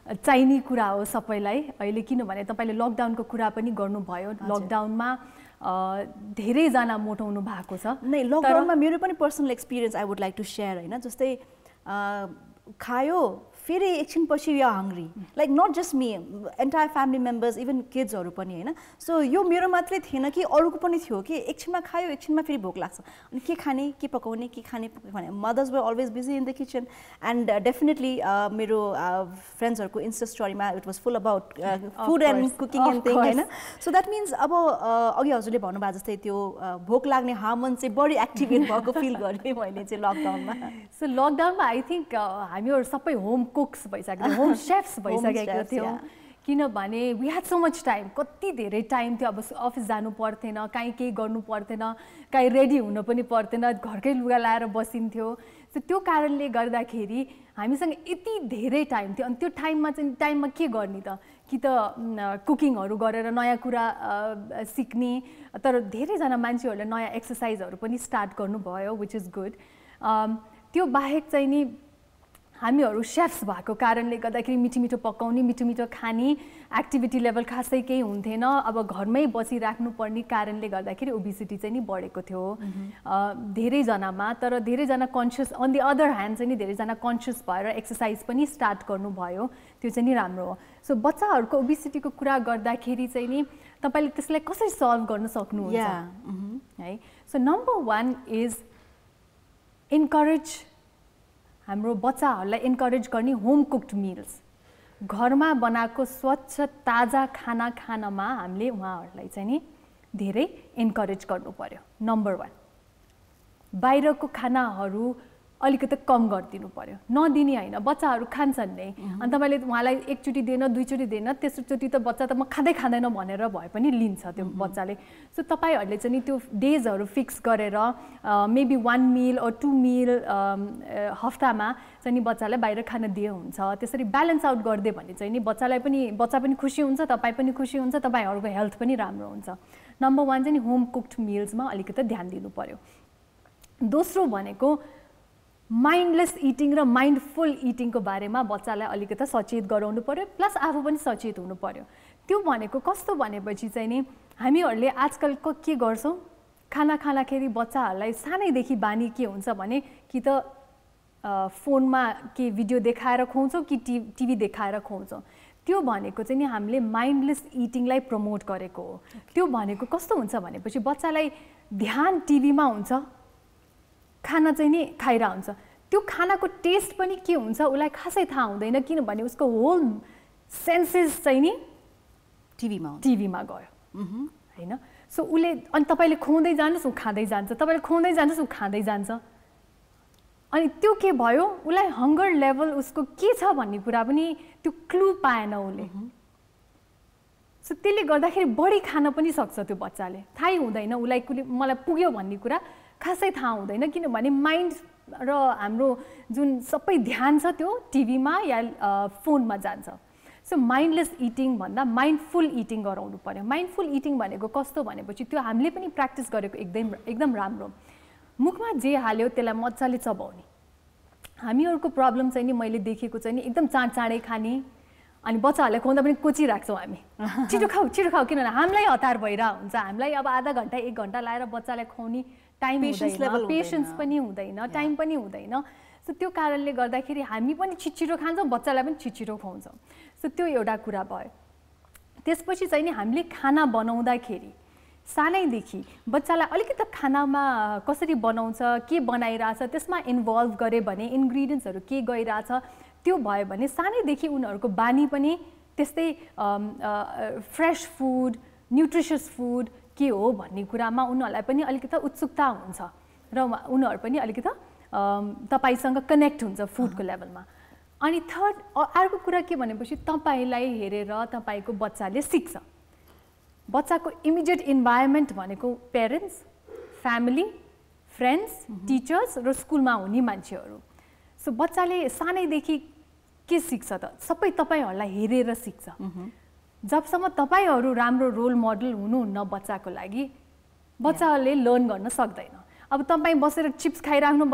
चाहिने कुरा हो सबैलाई अहिले, किनभने तपाईँले लकडाउनको कुरा पनि गर्नुभयो। लकडाउनमा धेरैजना मोटाउनु भएको छ। नै लकडाउनमा मेरो पनि personal experience I would like to share होइन। जस्तै खायो फेरि एकछिनपछि we are hungry, like not just me, entire family members, even किड्सहरू पनि होइन। सो यो मेरो मात्रै थिएन कि अरूको पनि थियो कि एकछिनमा खायो एकछिनमा फेरि भोक लाग्छ, अनि के खाने के पकाउने के खाने भने mothers were always busy in the kitchen. And definitely मेरो फ्रेन्ड्सहरूको इन्स्टा स्टोरीमा it was full about food and cooking and thing होइन। सो द्याट मिन्स अब अघि हजुरले भन्नुभएको जस्तै त्यो भोक लाग्ने हार्मोन चाहिँ बढी एक्टिभेट भएको फिल गरेँ मैले चाहिँ लकडाउनमा। सो लकडाउनमा आई थिङ्क हामीहरू सबै होम कुक्स भइसकेको, होम सेफ्स भइसकेको थियो, किनभने we had so much time. कति धेरै टाइम थियो, अब अफिस जानु पर्थेन, काहीँ केही गर्नु पर्थेन, काहीँ रेडी हुनु पनि पर्थेन, घरकै लुगा लाएर बसिन्थ्यो। सो त्यो कारणले गर्दाखेरि हामीसँग यति धेरै टाइम थियो। अनि त्यो टाइममा के गर्ने त, कि त कुकिङहरू गरेर नयाँ कुरा सिक्ने, तर धेरैजना मान्छेहरूले नयाँ एक्सर्साइजहरू पनि स्टार्ट गर्नुभयो, विच इज गुड। त्यो बाहेक चाहिँ नि हामीहरू सेफ्स भएको कारणले गर्दाखेरि मिठो मिठो पकाउने, मिठो मिठो खाने, एक्टिभिटी लेभल खासै केही हुन्थेन। अब घरमै बसिराख्नु पर्ने कारणले गर्दाखेरि ओबिसिटी चाहिँ नि बढेको थियो धेरैजनामा। तर धेरैजना conscious, on the other hand चाहिँ नि धेरैजना कन्सियस भएर एक्सर्साइज पनि स्टार्ट गर्नुभयो, त्यो चाहिँ नि राम्रो हो। सो बच्चाहरूको ओबिसिटीको कुरा गर्दाखेरि चाहिँ नि तपाईँले त्यसलाई कसरी सल्भ गर्न सक्नुहुन्छ है? सो नम्बर 1 इज इन्करेज, हाम्रो बच्चाहरूलाई इन्करेज गर्ने होम कुक्ड मिल्स। घरमा बनाएको स्वच्छ ताजा खाना खानमा हामीले उहाँहरूलाई चाहिँ नि धेरै इन्करेज गर्नु पर्यो। नम्बर 1, बाहिरको खानाहरू अलिकति कम गरिदिनु पर्यो, नदिने होइन। बच्चाहरू खान्छन् नै, अनि तपाईँले उहाँलाई एकचोटि दिएन, दुईचोटि दिएन, तेस्रोचोटि त बच्चा त म खाँदैन भनेर भए पनि लिन्छ त्यो बच्चाले। सो तपाईँहरूले चाहिँ नि त्यो डेजहरू फिक्स गरेर मेबी 1 मिल or 2 मिल हप्तामा चाहिँ नि बच्चालाई बाहिर खान दिए हुन्छ। त्यसरी ब्यालेन्स आउट गरिदियो भने चाहिँ नि बच्चा पनि खुसी हुन्छ, तपाईँ पनि खुसी हुन्छ, तपाईँहरूको हेल्थ पनि राम्रो हुन्छ। नम्बर 1 चाहिँ नि होम कुक्ड मिल्समा अलिकति ध्यान दिनु पर्यो। दोस्रो भनेको माइन्डलेस इटिङ र माइन्डफुल इटिङको बारेमा बच्चालाई अलिकति सचेत गराउनु पर्यो, प्लस आफू पनि सचेत हुनु पर्यो। त्यो भनेको कस्तो भनेपछि चाहिँ नि हामीहरूले आजकल के गर्छौँ, खाना खाँदाखेरि बच्चाहरूलाई सानैदेखि बानी के हुन्छ भने कि त फोनमा के भिडियो देखाएर खुवाउँछौँ कि टिभी देखाएर खुवाउँछौँ। त्यो भनेको चाहिँ नि हामीले माइन्डलेस इटिङलाई प्रमोट गरेको हो। त्यो भनेको कस्तो हुन्छ भनेपछि बच्चालाई ध्यान टिभीमा हुन्छ, खाना चाहिँ नि खाइरहेको हुन्छ, त्यो खानाको टेस्ट पनि के हुन्छ उसलाई खासै थाहा हुँदैन, किनभने उसको होल सेन्सेस चाहिँ नि टिभीमा गयो होइन। सो उसले, अनि तपाईँले खुवाउँदै जानुहोस् ऊ खाँदै जान्छ, तपाईँले खुवाउँदै जानुहोस् ऊ खाँदै जान्छ, अनि त्यो के भयो उसलाई हङ्गर लेभल उसको के छ भन्ने कुरा पनि त्यो क्लु पाएन उसले। सो त्यसले गर्दाखेरि बढी खान पनि सक्छ त्यो बच्चाले, थाहै हुँदैन उसलाई मलाई पुग्यो भन्ने कुरा खासै थाहा हुँदैन, किनभने माइन्ड र हाम्रो जुन सबै ध्यान छ त्यो टिभीमा या फोनमा जान्छ। सो माइन्डलेस इटिङ भन्दा माइन्डफुल इटिङ गराउनु पर्यो। माइन्डफुल इटिङ भनेको कस्तो भनेपछि त्यो हामीले पनि प्र्याक्टिस गरेको एकदम राम्रो। मुखमा जे हाल्यो त्यसलाई मजाले चबाउने। हामीहरूको प्रब्लम चाहिँ नि मैले देखेको चाहिँ नि एकदम चाँडै खाने, अनि बच्चाहरूलाई खुवाउँदा पनि कोचिराख्छौँ हामी, छिटो खाऊ किनभने हामीलाई हतार भइरहेको हुन्छ। हामीलाई अब आधा घन्टा 1 घन्टा लाएर बच्चालाई खुवाउने टाइम हुँदैन, पेसेन्स पनि हुँदैन, टाइम पनि हुँदैन। सो त्यो कारणले गर्दाखेरि हामी पनि छिटो खान्छौँ, बच्चालाई पनि छिटो खुवाउँछौँ। सो त्यो एउटा कुरा भयो। त्यसपछि चाहिँ नि हामीले खाना बनाउँदाखेरि सानैदेखि बच्चालाई अलिकति खानामा कसरी बनाउँछ के बनाइरहेछ त्यसमा इन्भल्भ गरे भने इन्ग्रिडियन्ट्सहरू के गइरहेछ त्यो भयो भने सानैदेखि उनीहरूको बानी पनि त्यस्तै फ्रेस फुड न्युट्रिसियस फुड के हो भन्ने कुरामा उनीहरूलाई पनि अलिकति उत्सुकता हुन्छ र उनीहरू पनि अलिकति तपाईसँग कनेक्ट हुन्छ फुडको लेभलमा अनि थर्ड अर्को कुरा के भनेपछि तपाईलाई हेरेर तपाईको बच्चाले सिक्छ बच्चाको इमिडिएट इन्भाइरोमेन्ट भनेको पेरेन्ट्स फ्यामिली फ्रेन्ड्स टिचर्स र स्कुलमा हुने मान्छेहरू सो बच्चाले सानैदेखि के सिक्छ त सबै तपाईहरूलाई हेरेर सिक्छ जबसम्म तपाईहरू राम्रो रोल मोडल हुनुहुन्न बच्चाको लागि बच्चाले लर्न गर्न सक्दैन अब तपाईँ बसेर चिप्स खाइराख्नु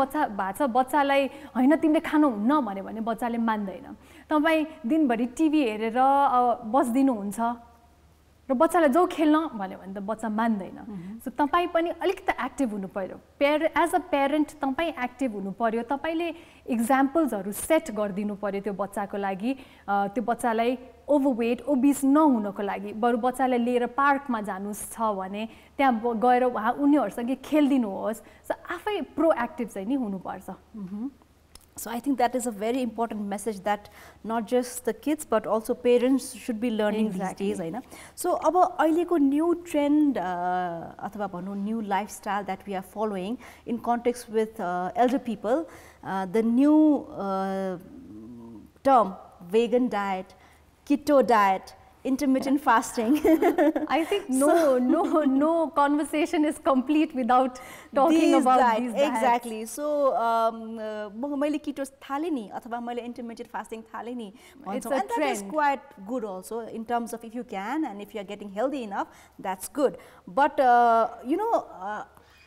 बच्चालाई हैन तिमीले खानुहुन्न भने बच्चाले मान्दैन तपाईँ दिनभरि टिभी हेरेर बस्दिनुहुन्छ र बच्चालाई जाऊ खेल्न भन्यो भने त बच्चा मान्दैन सो तपाईँ पनि अलिकति एक्टिभ हुनु पर्यो एज अ पेरेन्ट तपाईँ एक्टिभ हुनु पर्यो तपाईँले इक्जाम्पल्सहरू सेट गरिदिनु पर्यो त्यो बच्चाको लागि त्यो बच्चालाई ओभरवेट ओबिस नहुनको लागि बरु बच्चालाई लिएर पार्कमा जानु छ भने त्यहाँ गएर उनीहरूसँग खेलिदिनुहोस् सो आफै प्रोएक्टिभ चाहिँ नि हुनुपर्छ So I think that is a very important message that not just the kids but also parents should be learning these days, हैन? So अब अहिलेको new trend अथवा भनौं new lifestyle that we are following in context with elder people, the new term vegan diet, keto diet, intermittent fasting. I think no conversation is complete without talking about these diets. Exactly. So मैले keto थाले नि अथवा मैले intermittent fasting थाले नि it's a and trend. that is quite good also in terms of if you can and if you are getting healthy enough, that's good. But you know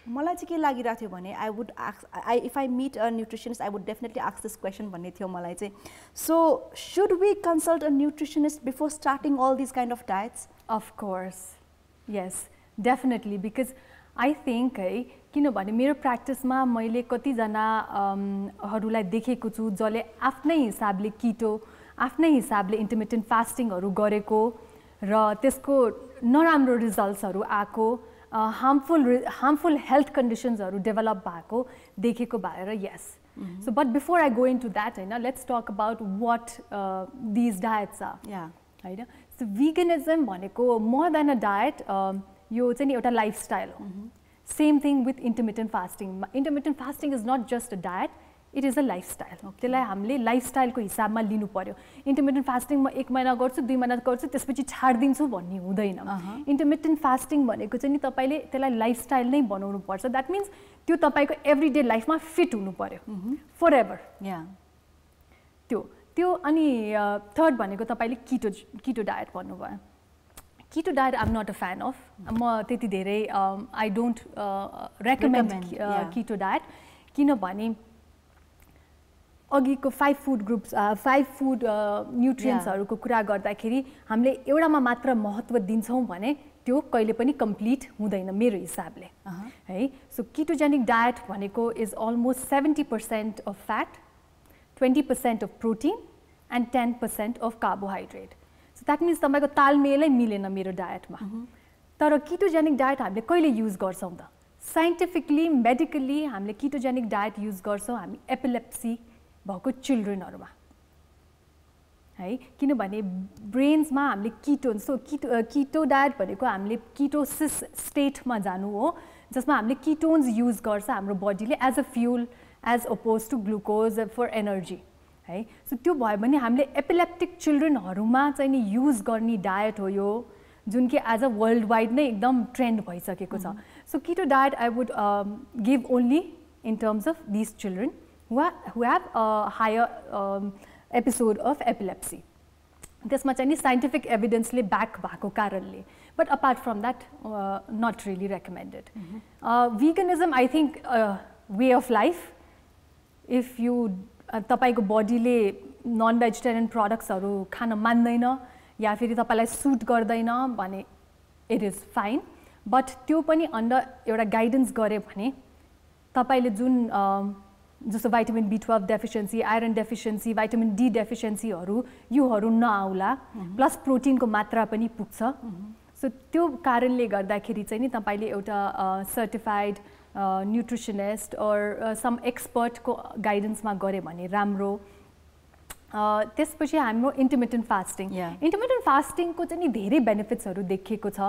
मलाई चाहिँ के लागिरहेको थियो भने I would ask, if I meet a nutritionist I would definitely ask this question भन्ने थियो मलाई चाहिँ. So should we consult a nutritionist before starting all these kind of diets? Of course. Yes, definitely, because I think है किनभने मेरो प्र्याक्टिसमा मैले कतिजना हरूलाई देखेको छु जसले आफ्नै हिसाबले कीटो आफ्नै हिसाबले इन्टरमिटेन्ट फास्टिङहरू गरेको र त्यसको नराम्रो रिजल्ट्सहरू आएको harmful health conditions develop bhako dekheko bhayera yes. So but before I go into that let's talk about what these diets are. Yeah, right? So veganism bhaneko more than a diet yo chai ni euta lifestyle ho. Same thing with intermittent fasting. Intermittent fasting is not just a diet, it is a lifestyle. त्यसलाई हामीले लाइफस्टाइलको हिसाबमा लिनु पर्यो. इन्टरमिटेन्ट fasting म 1 महिना गर्छु 2 महिना गर्छु त्यसपछि छाड्दिन्छु भन्ने हुँदैन. इन्टरमिटेन्ट फास्टिङ भनेको चाहिँ नि तपाईले त्यसलाई लाइफस्टाइल नै बनाउनु पर्छ. दैट मीन्स त्यो तपाईको एभ्रीडे लाइफमा फिट हुनु पर्यो फरएभर. त्यो अनि थर्ड भनेको तपाईले कीटो डायट भन्नुभयो. Keto diet I'm not a fan of. म त्यति धेरै I don't recommend keto diet किनभने अघिको 5 food groups 5 food nutrientsहरूको कुरा गर्दाखेरि हामीले एउटामा मात्र महत्त्व दिन्छौं भने त्यो कहिले पनि कम्प्लिट हुँदैन मेरो हिसाबले है. सो ketogenic diet भनेको is almost 70% of fat, 20% of protein and 10% of carbohydrate. So that means तपाईको तालमेलै मिलेन मेरो डायटमा. तर ketogenic diet हामीले कहिले युज गर्छौं त? साइन्टिफिकली मेडिकली हामीले ketogenic diet युज गर्छौं हामी एपिलेप्सी भएको चिल्ड्रेनहरुमा है. किनभने ब्रेन्समा हामीले कीटोन कीटो डायट भनेको हामीले कीटोसिस स्टेटमा जानु हो जसमा हामीले कीटोन्स युज गर्छ हाम्रो बडीले as a fuel as oppose to glucose for energy है. सो त्यो भयो भने हामीले एपिलेप्टिक चिल्ड्रेनहरुमा चाहिँ नि युज गर्ने डायट हो यो जुन कि एज अ वर्ल्ड वाइड नै एकदम ट्रेन्ड भइसकेको छ. So keto diet I would give only in terms of this children who have a higher episode of epilepsy. त्यसमा चाहिँ नि साइन्टिफिक एभिडेन्सले ब्याक भएको कारणले. But apart from that not really recommended. veganism I think way of life. If you तपाईको बडीले non vegetarian प्रोडक्ट्सहरू खान मान्दैन या फेरि तपाईलाई सुट गर्दैन भने इट इज फाइन. बट त्यो पनि अन्डर एउटा गाइडेन्स गरे भने तपाईले जुन जस्तो vitamin B12 deficiency, iron deficiency, vitamin D deficiency योहरू नआउला. प्लस प्रोटिनको मात्रा पनि पुग्छ. सो त्यो कारणले गर्दाखेरि चाहिँ नि तपाईले एउटा सर्टिफाइड न्युट्रिसनिस्ट अर सम एक्सपर्टको गाइडेन्समा गरे भने राम्रो। त्यसपछि हाम्रो इन्टरमिटेन्ट फास्टिङ, इन्टरमिटेन्ट फास्टिङको चाहिँ नि धेरै बेनिफिट्सहरू देखिएको छ,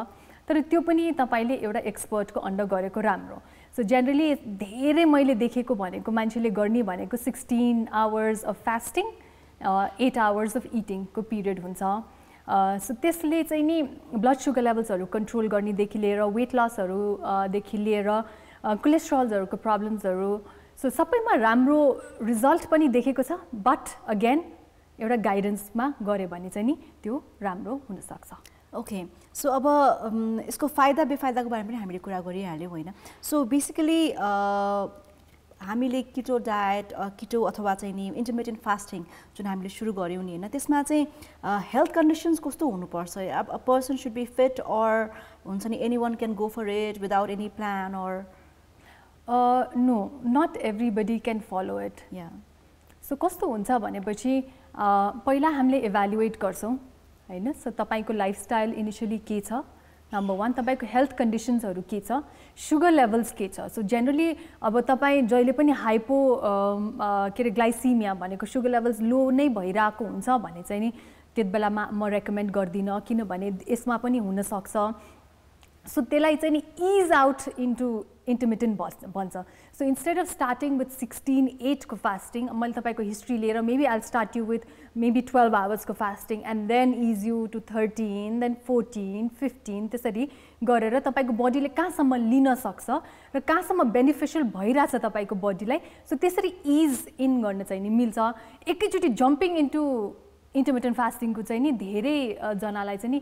तर त्यो पनि तपाईले एउटा एक्सपर्टको अन्डर गरेको राम्रो। सो जेनरली धेरै मैले देखेको भनेको मान्छेले गर्ने भनेको 16 hours of fasting, 8 hours of इटिङको पिरियड हुन्छ। सो त्यसले चाहिँ नि ब्लड सुगर लेभल्सहरू कन्ट्रोल गर्नेदेखि लिएर वेट लसहरूदेखि लिएर कोलेस्ट्रोलहरूको प्रब्लम्सहरू, सो सबैमा राम्रो रिजल्ट पनि देखेको छ। बट अगेन एउटा गाइडेन्समा गऱ्यो भने चाहिँ नि त्यो राम्रो हुनसक्छ। ओके, सो अब यसको फाइदा बेफाइदाको बारेमा पनि हामीले कुरा गरिहाल्यौँ होइन। सो बेसिकली हामीले किटो डायट, किटो अथवा चाहिँ नि इन्टरमिटेन्ट फास्टिङ जुन हामीले सुरु गऱ्यौँ नि होइन, त्यसमा चाहिँ हेल्थ कन्डिसन्स कस्तो हुनुपर्छ? अब a person should be fit or हुन्छ नि anyone can go for it without any plan or? No, not everybody can follow it. So कस्तो हुन्छ भनेपछि पहिला हामीले इभ्यालुएट गर्छौँ होइन। सो तपाईँको लाइफस्टाइल इनिसियली के छ, नम्बर 1 तपाईँको हेल्थ कन्डिसन्सहरू के छ, सुगर लेभल्स के छ। सो जेनरली अब तपाईँ जहिले पनि हाइपो के अरे ग्लाइसिमिया भनेको सुगर लेभल्स लो नै भइरहेको हुन्छ भने चाहिँ नि त्यति बेलामा म रेकमेन्ड गर्दिनँ, किनभने यसमा पनि हुनसक्छ। सो त्यसलाई चाहिँ नि इज आउट इन्टु इन्टरमिटेन्ट भन्छ। So instead of starting with 16-8 को फास्टिङ, मैले तपाईँको हिस्ट्री लिएर maybe I start you with maybe 12 आवर्सको fasting and then ease you to 13, देन 14, 15, त्यसरी गरेर तपाईँको बडीले कहाँसम्म लिन सक्छ र कहाँसम्म बेनिफिसियल भइरहेछ तपाईँको बडीलाई, सो त्यसरी इज इन गर्न चाहिँ नि मिल्छ। एकैचोटि जम्पिङ इन्टु इन्टरमिटेन्ट फास्टिङको चाहिँ नि धेरै जनालाई चाहिँ नि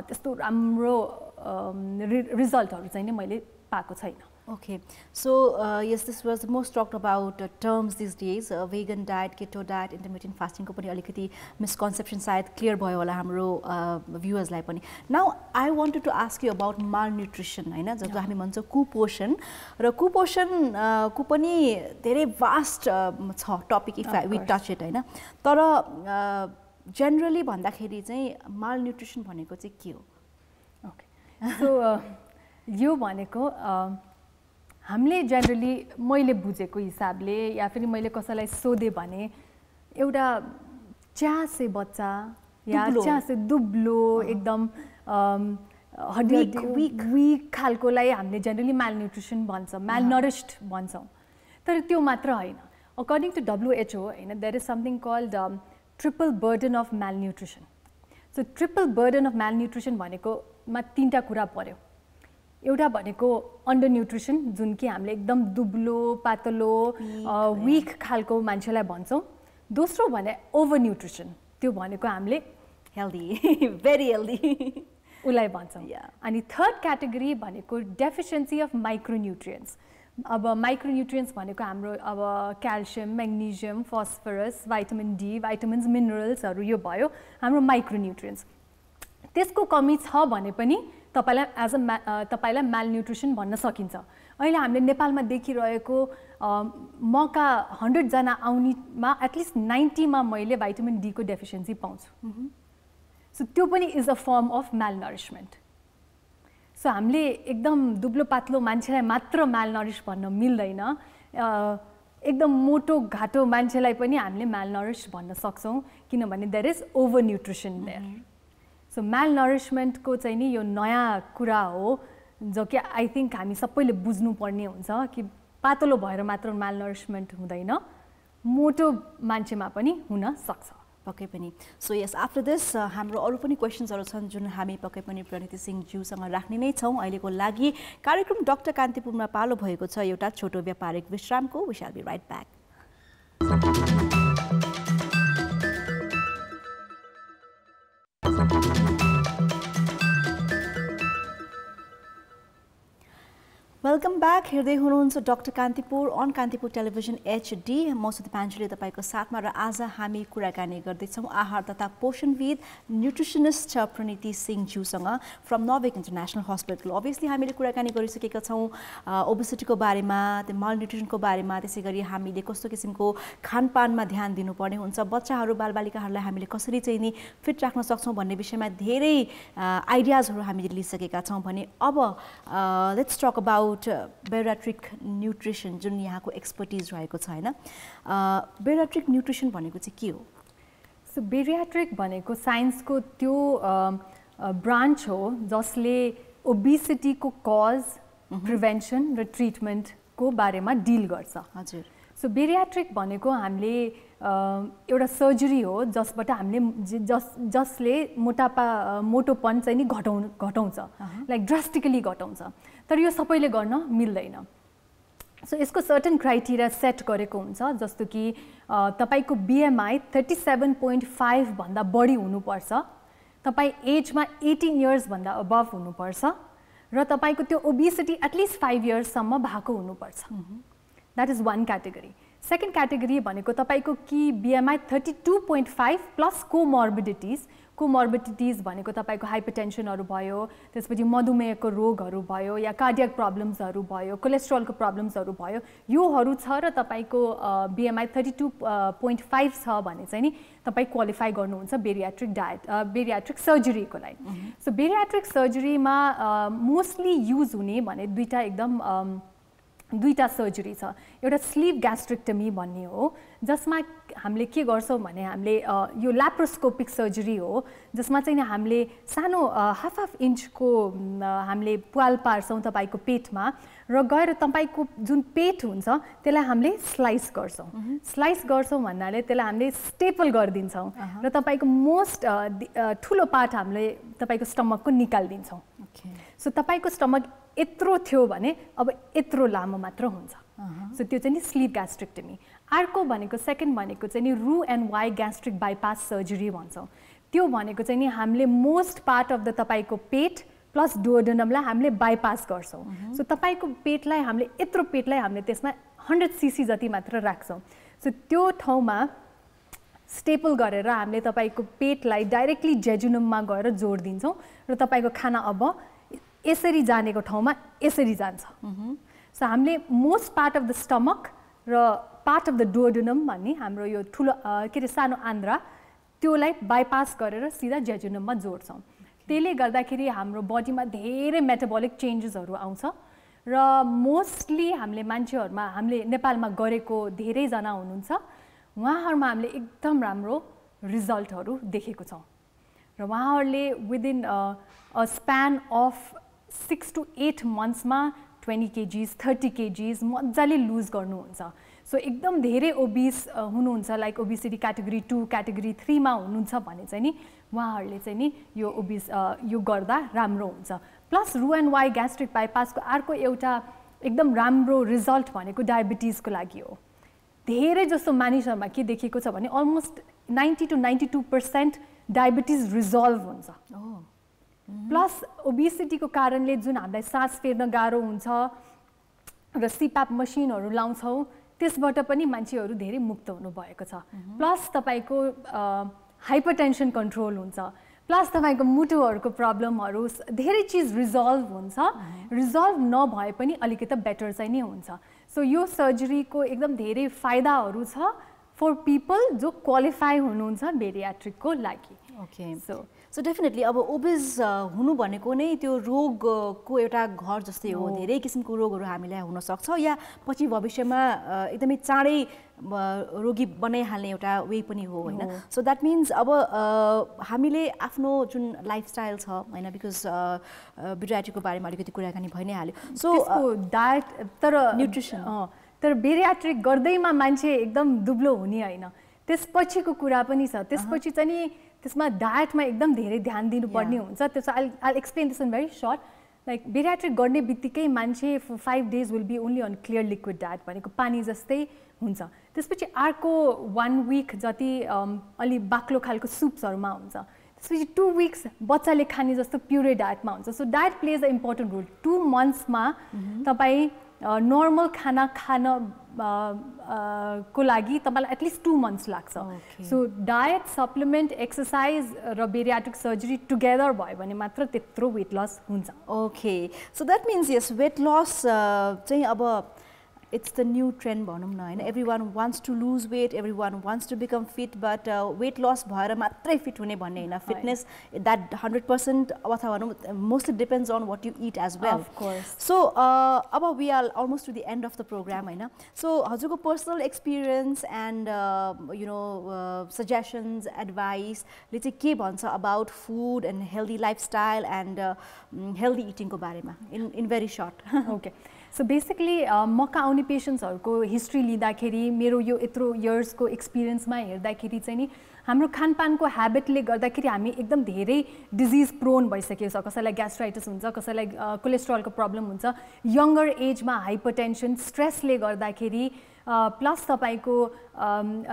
त्यस्तो राम्रो रिजल्टहरू चाहिँ नि मैले पाएको छैन। Okay, so yes, this was the most talked about terms these days, vegan diet, keto diet, intermittent fasting को पनि अलिकति misconception सायद clear भयो होला हाम्रो viewers लाई पनि। Now I wanted to ask you about malnutrition हैन, जस्तो हामी भन्छौँ कुपोषण, र कुपोषण को पनि धेरै vast छ topic if we touch it हैन। तर generally भन्दाखेरि चाहिँ malnutrition भनेको चाहिँ के हो? Okay, so यो भनेको हामीले जेनरली मैले बुझेको हिसाबले या फेरि मैले कसैलाई सोधेँ भने एउटा च्यासे बच्चा या च्यासे दुब्लो एकदम विक खालकोलाई हामीले जेनरली मालन्युट्रिसन भन्छौँ, मालनरिस्ड भन्छौँ। तर त्यो मात्र होइन, अकर्डिङ टु WHO होइन, there is something called triple burden of malnutrition. So triple burden of malnutrition भनेकोमा 3टा कुरा पर्यो। एउटा भनेको अन्डर न्युट्रिसन, जुन कि हामीले एकदम दुब्लो पातलो विक खालको मान्छेलाई भन्छौँ। दोस्रो भने ओभर न्युट्रिसन, त्यो भनेको हामीले हेल्दी भेरी हेल्दी उसलाई भन्छौँ। अनि थर्ड क्याटेगोरी भनेको डेफिसियन्सी अफ माइक्रोन्युट्रियन्ट्स। अब माइक्रोन्युट्रियन्ट्स भनेको हाम्रो अब calcium, magnesium, phosphorus, vitamin D, vitamins, मिनरल्सहरू यो भयो हाम्रो माइक्रोन्युट्रियन्ट्स। त्यसको कमी छ भने पनि तपाईलाई तपाईलाई मालन्युट्रिसन भन्न सकिन्छ। अहिले हामीले नेपालमा देखिरहेको मका 100 जना आउनेमा एटलिस्ट 90 मा मैले भाइटामिन डी को डेफिसियन्सी पाउँछु। सो त्यो पनि is a form of malnourishment. So हामीले एकदम दुब्लो पातलो मान्छेलाई मात्र मालनरिस भन्न मिल्दैन, एकदम मोटो घाटो मान्छेलाई पनि हामीले मालनरिस भन्न सक्छौँ, किनभने there is over nutrition there. So मालनरिसमेन्टको चाहिँ नि यो नयाँ कुरा हो जो कि आई थिङ्क हामी सबैले बुझ्नुपर्ने हुन्छ कि पातलो भएर मात्र मालनरिसमेन्ट हुँदैन, मोटो मान्छेमा पनि हुन सक्छ पक्कै पनि। सो यस, आफ्टर दिस हाम्रो अरू पनि क्वेसन्सहरू छन् जुन हामी पक्कै पनि प्रणिती सिंह ज्यूसँग राख्ने नै छौँ। अहिलेको लागि कार्यक्रम डाक्टर कान्तिपुरमा पालो भएको छ एउटा छोटो व्यापारिक विश्रामको। We shall be right back. Welcome back. हेर्दै हुनुहुन्छ doctor Kantipur on Kantipur television HD। म सुदिपाञ्जुली तपाईँको साथमा र आज हामी कुराकानी गर्दैछौँ आहार तथा पोषणविद न्युट्रिसनिस्ट प्रणिति सिंहज्यूसँग from Norvic international hospital. Obviously हामीले कुराकानी गरिसकेका छौँ ओबेसिटीको बारेमा, त्यो मलन्युट्रिसनको बारेमा, त्यसै गरी हामीले कस्तो किसिमको खानपानमा ध्यान दिनुपर्ने हुन्छ, बच्चाहरू बालबालिकाहरूलाई हामीले कसरी चाहिँ नि फिट राख्न सक्छौँ भन्ने विषयमा धेरै आइडियाजहरू हामीले लिइसकेका छौँ भने अब let's talk about bariatric nutrition जुन यहाँको एक्सपर्टिज रहेको छ हैन। बेरियाट्रिक न्युट्रिसन भनेको चाहिँ के हो? सो बेरियाट्रिक भनेको साइन्सको त्यो ब्रान्च हो जसले ओबेसिटीको कज, प्रिभेन्सन र ट्रिटमेन्टको बारेमा डिल गर्छ। हजुर। सो बेरियाट्रिक भनेको हामीले एउटा सर्जरी हो जसबाट हामीले जसले मोटोपन चाहिँ नि घटाउँछ, लाइक ड्रास्टिकली घटाउँछ। तर यो सबैले गर्न मिल्दैन। सो यसको सर्टेन क्राइटेरिया सेट गरेको हुन्छ, जस्तो कि तपाईको BMI 37.5 भन्दा बढी हुनुपर्छ, तपाईँ एजमा 18 इयर्स भन्दा अबभ हुनुपर्छ र तपाईको त्यो ओबेसिटी एटलिस्ट 5 इयर्ससम्म भएको हुनुपर्छ। That is one category. Second category भनेको तपाईको कि BMI 32.5 प्लस कोमोर्बिडिटिज भनेको तपाईको हाइपरटेन्सनहरू भयो, त्यसपछि मधुमेहको रोगहरू भयो या कार्डियक प्रब्लम्सहरू भयो, कोलेस्ट्रोलको प्रब्लम्सहरू भयो, योहरू छ र तपाईको BMI 32.5 छ भने चाहिँ नि तपाईँ क्वालिफाई गर्नुहुन्छ बेरियाट्रिक सर्जरीको लागि। सो बेरियाट्रिक सर्जरीमा मोस्टली युज हुने भने दुईटा सर्जरी छ। एउटा स्लिप ग्यास्ट्रेक्टमी भन्ने हो जसमा हामीले के गर्छौँ भने हामीले यो ल्याप्रोस्कोपिक सर्जरी हो जसमा चाहिँ हामीले सानो हाफ इन्चको हामीले प्वाल पार्छौँ तपाईँको पेटमा र गएर तपाईँको जुन पेट हुन्छ त्यसलाई हामीले स्लाइस गर्छौँ भन्नाले त्यसलाई हामीले स्टेपल गरिदिन्छौँ र तपाईँको मोस्ट ठुलो पार्ट हामीले तपाईँको स्टमकको निकालिदिन्छौँ। सो तपाईँको स्टमक यत्रो थियो भने अब यत्रो लामो मात्र हुन्छ। सो त्यो चाहिँ नि स्लिप ग्यास्ट्रेक्टमी। अर्को भनेको सेकेन्ड भनेको चाहिँ नि RU&Y ग्यास्ट्रिक बाइपास सर्जरी भन्छौँ। त्यो भनेको चाहिँ नि हामीले मोस्ट पार्ट अफ द तपाईँको पेट प्लस डुओडेनमलाई हामीले बाइपास गर्छौँ। सो तपाईँको पेटलाई हामीले त्यसमा 100 cc जति मात्र राख्छौँ। सो त्यो ठाउँमा स्टेपल गरेर हामीले तपाईँको पेटलाई डाइरेक्टली जेजुनममा गएर जोड दिन्छौँ र तपाईँको खाना अब यसरी जानेको ठाउँमा यसरी जान्छ। सो हामीले most part of the stomach र पार्ट अफ द डुओडेनम भन्ने हाम्रो यो ठुलो के अरे सानो आन्द्रा त्योलाई बाइपास गरेर सिधा जेजुनममा जोड्छौँ। त्यसले गर्दाखेरि हाम्रो बडीमा धेरै मेटाबोलिक चेन्जेसहरू आउँछ र मोस्टली हामीले नेपालमा गरेको धेरैजना हुनुहुन्छ, उहाँहरूमा हामीले एकदम राम्रो रिजल्टहरू देखेको छौँ र उहाँहरूले within a span of 6 to 8 मन्थ्समा 20 kgs 30 kgs मजाले लुज गर्नुहुन्छ। सो एकदम धेरै ओबिस हुनुहुन्छ, लाइक ओबिसिटी क्याटेगोरी 2 क्याटेगोरी 3 मा हुनुहुन्छ भने चाहिँ नि उहाँहरूले चाहिँ नि यो गर्दा राम्रो हुन्छ। प्लस RU&Y ग्यास्ट्रिक बाइपासको अर्को एउटा एकदम राम्रो रिजल्ट भनेको डायबिटिजको लागि हो। धेरै जस्तो मानिसहरूमा के देखेको छ भने अलमोस्ट 90 to 92% डायबिटिज रिजल्भ हुन्छ। प्लस ओबेसिटीको कारणले जुन हामीलाई सास फेर्न गाह्रो हुन्छ र CPAP मसिनहरू लाउँछौँ त्यसबाट पनि मान्छेहरू धेरै मुक्त हुनुभएको छ। प्लस तपाईँको हाइपरटेन्सन कन्ट्रोल हुन्छ, प्लस तपाईँको मुटुहरूको प्रब्लमहरू धेरै चिज रिजल्भ हुन्छ। रिजल्भ नभए पनि अलिकति बेटर चाहिँ नै हुन्छ। सो यो सर्जरीको एकदम धेरै फाइदाहरू छ फर पिपल जो क्वालिफाई हुनुहुन्छ बेरियाट्रिकको लागि। सो डेफिनेटली अब ओबेज हुनु भनेको नै त्यो रोगको एउटा घर जस्तै हो। धेरै किसिमको रोगहरू हामीलाई हुनसक्छ या पछि भविष्यमा एकदमै चाँडै रोगी बनाइहाल्ने एउटा वे पनि हो होइन। सो द्याट मिन्स अब हामीले आफ्नो जुन लाइफस्टाइल छ होइन, बिकज बेरियाट्रिकको बारेमा अलिकति कुराकानी भइ नै हाल्यो। सो डायट तर न्युट्रिसन तर बेरियाट्रिक गर्दैमा मान्छे एकदम दुब्लो हुने होइन, त्यसपछिको कुरा पनि छ। त्यसपछि चाहिँ नि त्यसमा डायटमा एकदम धेरै ध्यान दिनुपर्ने हुन्छ। त्यसो I'll explain this in very short. Like bariatric गर्ने बित्तिकै मान्छे 5 days will be only on clear liquid diet भनेको पानी जस्तै हुन्छ। त्यसपछि अर्को 1 week जति अलि बाक्लो खालको सुप्सहरूमा हुन्छ। सो यो 2 weeks बच्चाले खाने जस्तो प्युरे डायटमा हुन्छ. So diet plays a important role. 2 monthsमा तपाईँ नर्मल खाना खान को लागि तपाईँलाई एटलिस्ट 2 months लाग्छ. सो डायट, सप्लिमेन्ट, एक्सर्साइज र बेरियाट्रिक सर्जरी टुगेदर भयो भने मात्र त्यत्रो वेट लस हुन्छ. Okay, so that means yes weight loss चाहिँ अब it's the new trend भनौँ न हैन. Everyone wants to lose weight, everyone wants to become fit, but weight loss भएर मात्रै फिट हुने भन्ने हैन. Fitness that 100% अथवा भनौँ mostly depends on what you eat as well. Of course. So अब we are almost to the end of the program हैन. So हजुरको personal experience and you know suggestions, advice ले चाहिँ के भन्छ about food and healthy lifestyle and healthy eating को बारेमा in very short. Okay. So basically मका आउने पेसेन्ट्सहरूको हिस्ट्री लिँदाखेरि मेरो यो यत्रो इयर्सको एक्सपिरियन्समा हेर्दाखेरि चाहिँ नि हाम्रो खानपानको ह्याबिटले गर्दाखेरि हामी एकदम धेरै डिजिज प्रोन भइसकेको छ. कसैलाई ग्यास्ट्राइटिस हुन्छ, कसैलाई कोलेस्ट्रोलको प्रब्लम हुन्छ, यङ्गर एजमा हाइपरटेन्सन, स्ट्रेसले गर्दाखेरि प्लस तपाईँको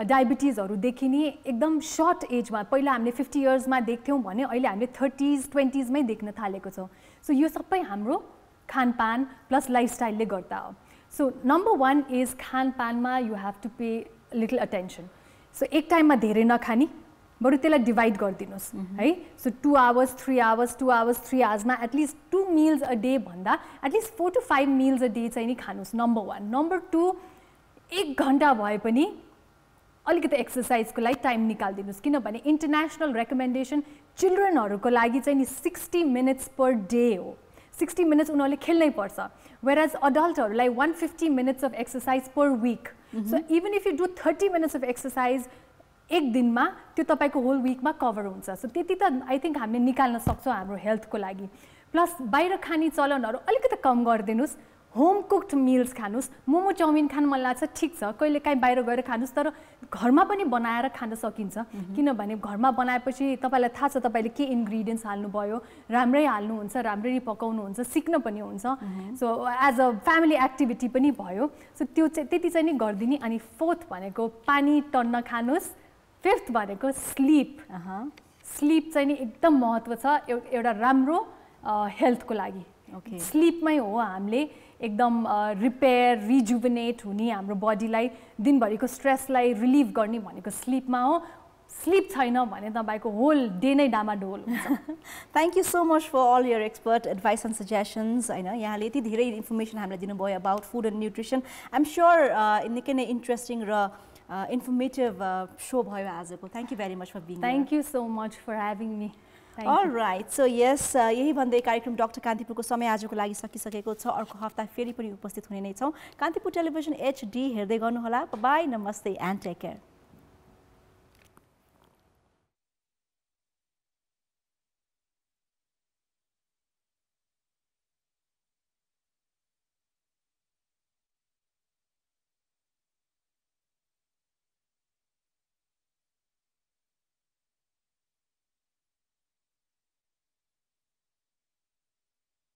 डायबिटिजहरूदेखि नि एकदम सर्ट एजमा पहिला हामीले 50 yearsमा देख्थ्यौँ भने अहिले हामीले 30s 20s मै देख्न थालेको छौँ. सो यो सबै हाम्रो खानपान प्लस लाइफस्टाइलले गर्दा हो. सो नम्बर 1 इज खानपानमा you have to pay little attention. So एक टाइममा धेरै नखाने, बरु त्यसलाई डिभाइड गरिदिनुहोस् है. सो 2 hours 3 hours 2 hours 3 hoursमा एटलिस्ट 2 meals a day भन्दा at least 4 to 5 meals a day चाहिँ नि खानुहोस्. नम्बर 1. नम्बर 2, 1 घन्टा भए पनि अलिकति एक्सर्साइजको लागि टाइम निकालिदिनुहोस्. किनभने इन्टरनेसनल रेकमेन्डेसन चिल्ड्रेनहरूको लागि चाहिँ नि 60 minutes per day हो. 60 minutes उनीहरूले खेल्नै पर्छ. Whereas adultहरूलाई 150 minutes of exercise per week. So even if you do 30 minutes of exercise एक दिनमा त्यो तपाईँको होल विकमा कभर हुन्छ. सो त्यति त आई थिङ्क हामीले निकाल्न सक्छौँ हाम्रो हेल्थको लागि. प्लस बाहिर खाने चलनहरू अलिकति कम गरिदिनुहोस्. होम कुक्ड मिल्स खानुहोस्. मोमो चाउमिन खान मन लाग्छ ठिक छ, कहिले काहीँ बाहिर गएर खानुहोस्, तर घरमा पनि बनाएर खान सकिन्छ. किनभने घरमा बनाएपछि तपाईँलाई थाहा छ तपाईँले के इन्ग्रिडियन्ट्स हाल्नुभयो, राम्रै हाल्नुहुन्छ, राम्ररी पकाउनुहुन्छ, सिक्न पनि हुन्छ. So as a family activity पनि भयो. सो त्यो चाहिँ त्यति चाहिँ नि गरिदिने. अनि 4th भनेको पानी टन्न खानुहोस्. 5th भनेको स्लिप. स्लिप चाहिँ नि एकदम महत्त्व छ एउटा राम्रो हेल्थको लागि. स्लिपमै हो हामीले एकदम रिपेयर रिजुभिनेट हुने, हाम्रो बडीलाई दिनभरिको स्ट्रेसलाई रिलिभ गर्ने भनेको स्लिपमा हो. स्लिप छैन भने तपाईँको होल डे नै डामाडोल हुन्छ. Thank you so much for all your expert advice and suggestions हैन. यहाँले यति धेरै इन्फर्मेसन हामीलाई दिनुभयो about food and nutrition. I am sure निकै नै इन्ट्रेस्टिङ र इन्फर्मेटिभ सो भयो आजको. Thank you very much for being. Thank you so much for having me. All right. So yes, यही भन्दै कार्यक्रम डाक्टर कान्तिपुरको समय आजको लागि सकिसकेको छ. अर्को हप्ता फेरि पनि उपस्थित हुने नै छौँ. कान्तिपुर टेलिभिजन HD हेर्दै गर्नुहोला. बाई, नमस्ते एन्ड टेक केयर.